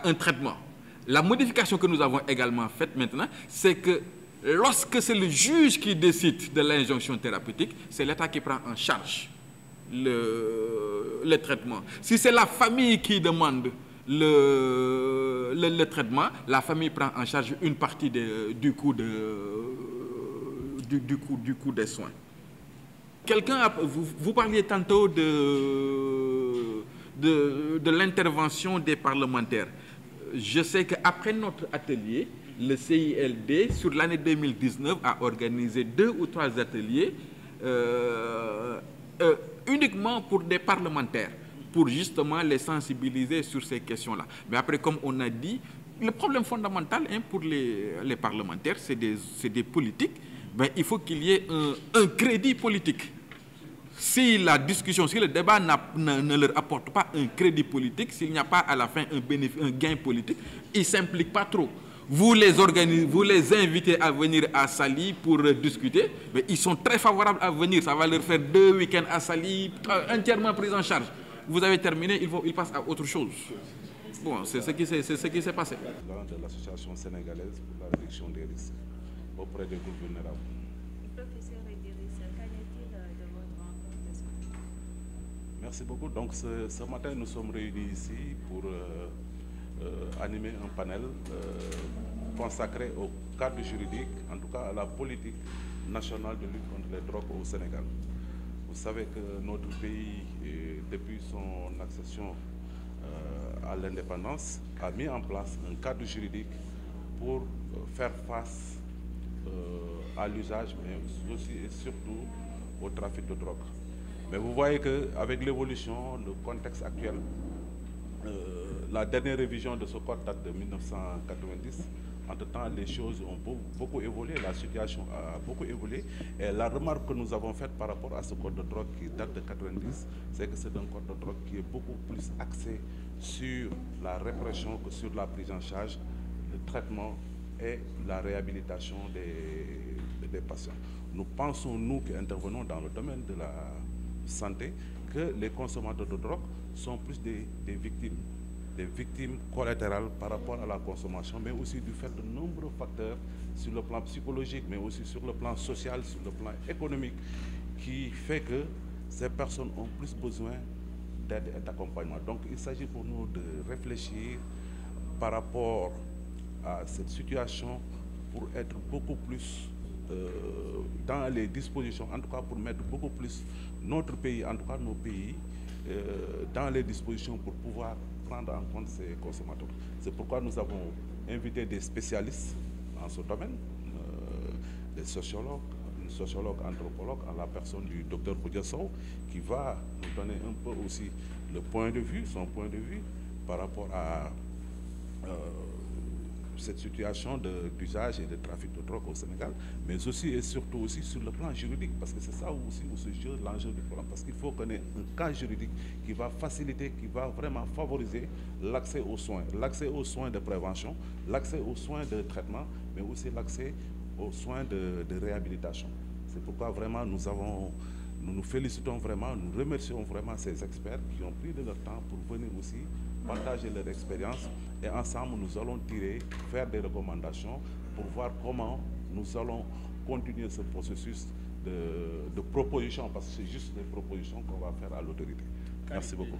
un traitement. La modification que nous avons également faite maintenant, c'est que lorsque c'est le juge qui décide de l'injonction thérapeutique, c'est l'État qui prend en charge le traitement. Si c'est la famille qui demande le traitement, la famille prend en charge une partie du coût des soins. Vous parliez tantôt de l'intervention des parlementaires. Je sais qu'après notre atelier, le CILD, sur l'année 2019, a organisé 2 ou 3 ateliers uniquement pour des parlementaires, pour justement les sensibiliser sur ces questions-là. Mais après, comme on a dit, le problème fondamental pour les parlementaires, c'est des politiques. Ben, il faut qu'il y ait un crédit politique. Si la discussion, si le débat ne leur apporte pas un crédit politique, s'il n'y a pas à la fin un gain politique, ils ne s'impliquent pas trop. Vous les invitez à venir à Saly pour discuter, mais ils sont très favorables à venir. Ça va leur faire 2 week-ends à Saly, entièrement pris en charge. Vous avez terminé, ils passent à autre chose. Bon, c'est ce qui s'est passé. De l'association sénégalaise pour la réduction des risques auprès des groupes vulnérables. Professeur Idriss, qu'en est-il de votre rencontre? Merci beaucoup. Donc ce matin, nous sommes réunis ici pour animer un panel consacré au cadre juridique, en tout cas à la politique nationale de lutte contre les drogues au Sénégal. Vous savez que notre pays, depuis son accession à l'indépendance, a mis en place un cadre juridique pour faire face à l'usage, mais aussi et surtout au trafic de drogue. Mais vous voyez qu'avec l'évolution, le contexte actuel, la dernière révision de ce code date de 1990. Entre-temps, les choses ont beaucoup évolué, la situation a beaucoup évolué. Et la remarque que nous avons faite par rapport à ce code de drogue qui date de 1990, c'est que c'est un code de drogue qui est beaucoup plus axé sur la répression que sur la prise en charge, le traitement et la réhabilitation des patients. Nous pensons, nous qui intervenons dans le domaine de la santé, que les consommateurs de drogue sont plus des victimes collatérales par rapport à la consommation, mais aussi du fait de nombreux facteurs sur le plan psychologique, mais aussi sur le plan social, sur le plan économique, qui fait que ces personnes ont plus besoin d'aide et d'accompagnement. Donc il s'agit pour nous de réfléchir par rapport à cette situation pour être beaucoup plus dans les dispositions, en tout cas pour mettre beaucoup plus notre pays, en tout cas nos pays, dans les dispositions pour pouvoir prendre en compte ces consommateurs. C'est pourquoi nous avons invité des spécialistes dans ce domaine, des sociologues, une sociologue anthropologue en la personne du docteur Khoudia Sow, qui va nous donner un peu aussi le point de vue, son point de vue par rapport à cette situation d'usage et de trafic de drogue au Sénégal, mais aussi et surtout aussi sur le plan juridique, parce que c'est ça aussi où se joue l'enjeu du problème, parce qu'il faut qu'on ait un cas juridique qui va faciliter, qui va vraiment favoriser l'accès aux soins de prévention, l'accès aux soins de traitement, mais aussi l'accès aux soins de réhabilitation. C'est pourquoi vraiment nous avons nous nous félicitons vraiment, nous remercions vraiment ces experts qui ont pris de leur temps pour venir aussi partager leur expérience et ensemble nous allons faire des recommandations pour voir comment nous allons continuer ce processus de proposition, parce que c'est juste des propositions qu'on va faire à l'autorité. Merci beaucoup.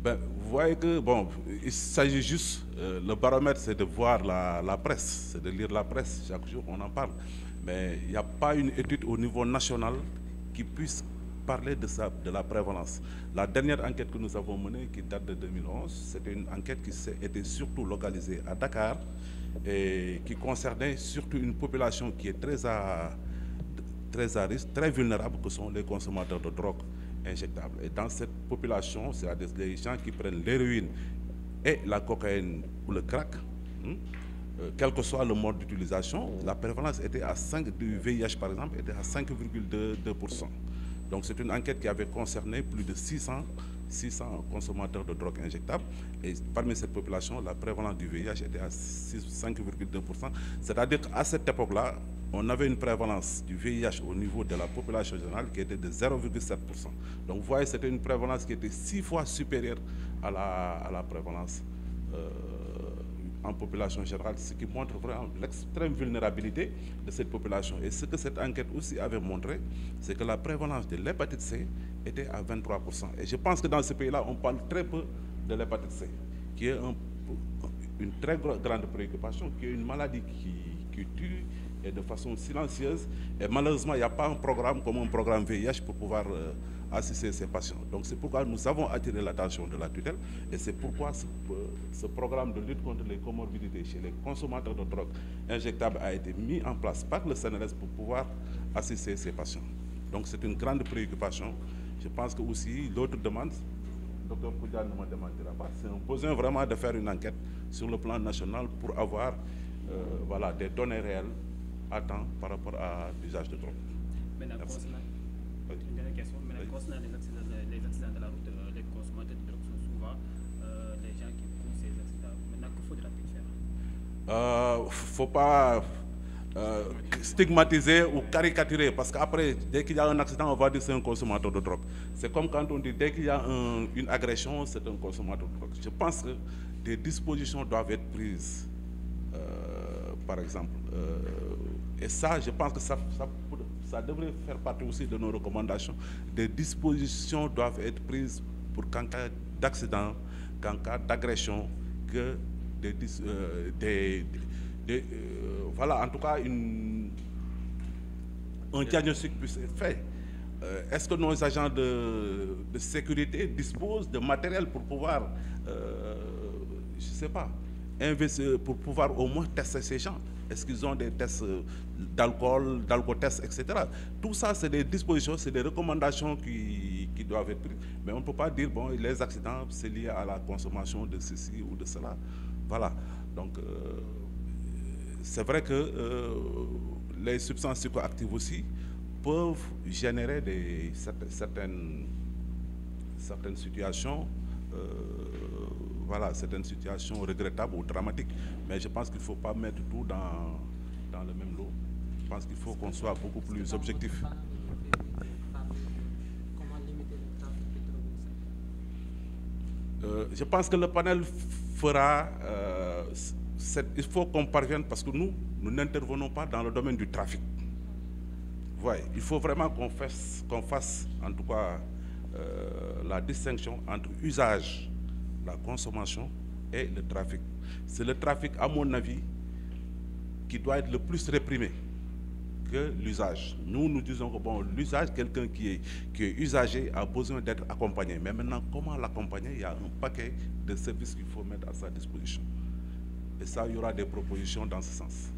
Vous voyez que, bon, il s'agit juste, le baromètre c'est de voir la presse, c'est de lire la presse, chaque jour on en parle. Mais il n'y a pas une étude au niveau national qui puisse parler de la prévalence. La dernière enquête que nous avons menée, qui date de 2011, c'était une enquête qui était surtout localisée à Dakar et qui concernait surtout une population qui est très à risque, très vulnérable, que sont les consommateurs de drogue injectables. Et dans cette population, c'est-à-dire les gens qui prennent l'héroïne et la cocaïne ou le crack, quel que soit le mode d'utilisation, la prévalence était à 5, du VIH par exemple, était à 5,2%. Donc c'est une enquête qui avait concerné plus de 600 consommateurs de drogue injectables. Et parmi cette population, la prévalence du VIH était à 5,2%. C'est-à-dire qu'à cette époque-là, on avait une prévalence du VIH au niveau de la population générale qui était de 0,7%. Donc vous voyez, c'était une prévalence qui était 6 fois supérieure à la prévalence en population générale, ce qui montre vraiment l'extrême vulnérabilité de cette population. Et ce que cette enquête aussi avait montré, c'est que la prévalence de l'hépatite C était à 23%. Et je pense que dans ce pays-là, on parle très peu de l'hépatite C, qui est une très grande préoccupation, qui est une maladie qui tue et de façon silencieuse. Et malheureusement, il n'y a pas un programme comme un programme VIH pour pouvoir assister ces patients. Donc c'est pourquoi nous avons attiré l'attention de la tutelle et c'est pourquoi ce programme de lutte contre les comorbidités chez les consommateurs de drogue injectables a été mis en place par le CNRS pour pouvoir assister ces patients. Donc c'est une grande préoccupation. Je pense que aussi l'autre demande, Dr Koudia ne me démentira pas, c'est un besoin vraiment de faire une enquête sur le plan national pour avoir voilà, des données réelles à temps par rapport à l'usage de drogue. Maintenant, une dernière question. Concernant les accidents de la route, les consommateurs de drogue sont souvent les gens qui causent ces accidents. Maintenant, que faudra-t-il faire? Il ne faut pas stigmatiser ou caricaturer, parce qu'après, dès qu'il y a un accident, on va dire que c'est un consommateur de drogue. C'est comme quand on dit dès qu'il y a une agression, c'est un consommateur de drogue. Je pense que des dispositions doivent être prises, par exemple. Et ça, je pense que ça devrait faire partie aussi de nos recommandations. Des dispositions doivent être prises pour qu'en cas d'accident, qu'en cas d'agression, que voilà, en tout cas, un diagnostic puisse être fait. Est-ce que nos agents de sécurité disposent de matériel pour pouvoir, je ne sais pas, investir, pour pouvoir au moins tester ces gens? Est-ce qu'ils ont des tests d'alcool-tests, etc. Tout ça, c'est des dispositions, c'est des recommandations qui doivent être prises. Mais on ne peut pas dire, bon, les accidents, c'est lié à la consommation de ceci ou de cela. Voilà. Donc, c'est vrai que les substances psychoactives aussi peuvent générer certaines situations, voilà, certaines situations regrettables ou dramatiques. Mais je pense qu'il ne faut pas mettre tout dans le même lot. Je pense qu'il faut qu'on soit beaucoup plus objectif. Je pense que le panel fera... il faut qu'on parvienne, parce que nous n'intervenons pas dans le domaine du trafic. Ouais, il faut vraiment qu'on fasse, en tout cas, la distinction entre usage, la consommation et le trafic. C'est le trafic, à mon avis, qui doit être le plus réprimé que l'usage. Nous disons que bon, l'usage, quelqu'un qui est usager a besoin d'être accompagné. Mais maintenant, comment l'accompagner? Il y a un paquet de services qu'il faut mettre à sa disposition. Et ça, il y aura des propositions dans ce sens.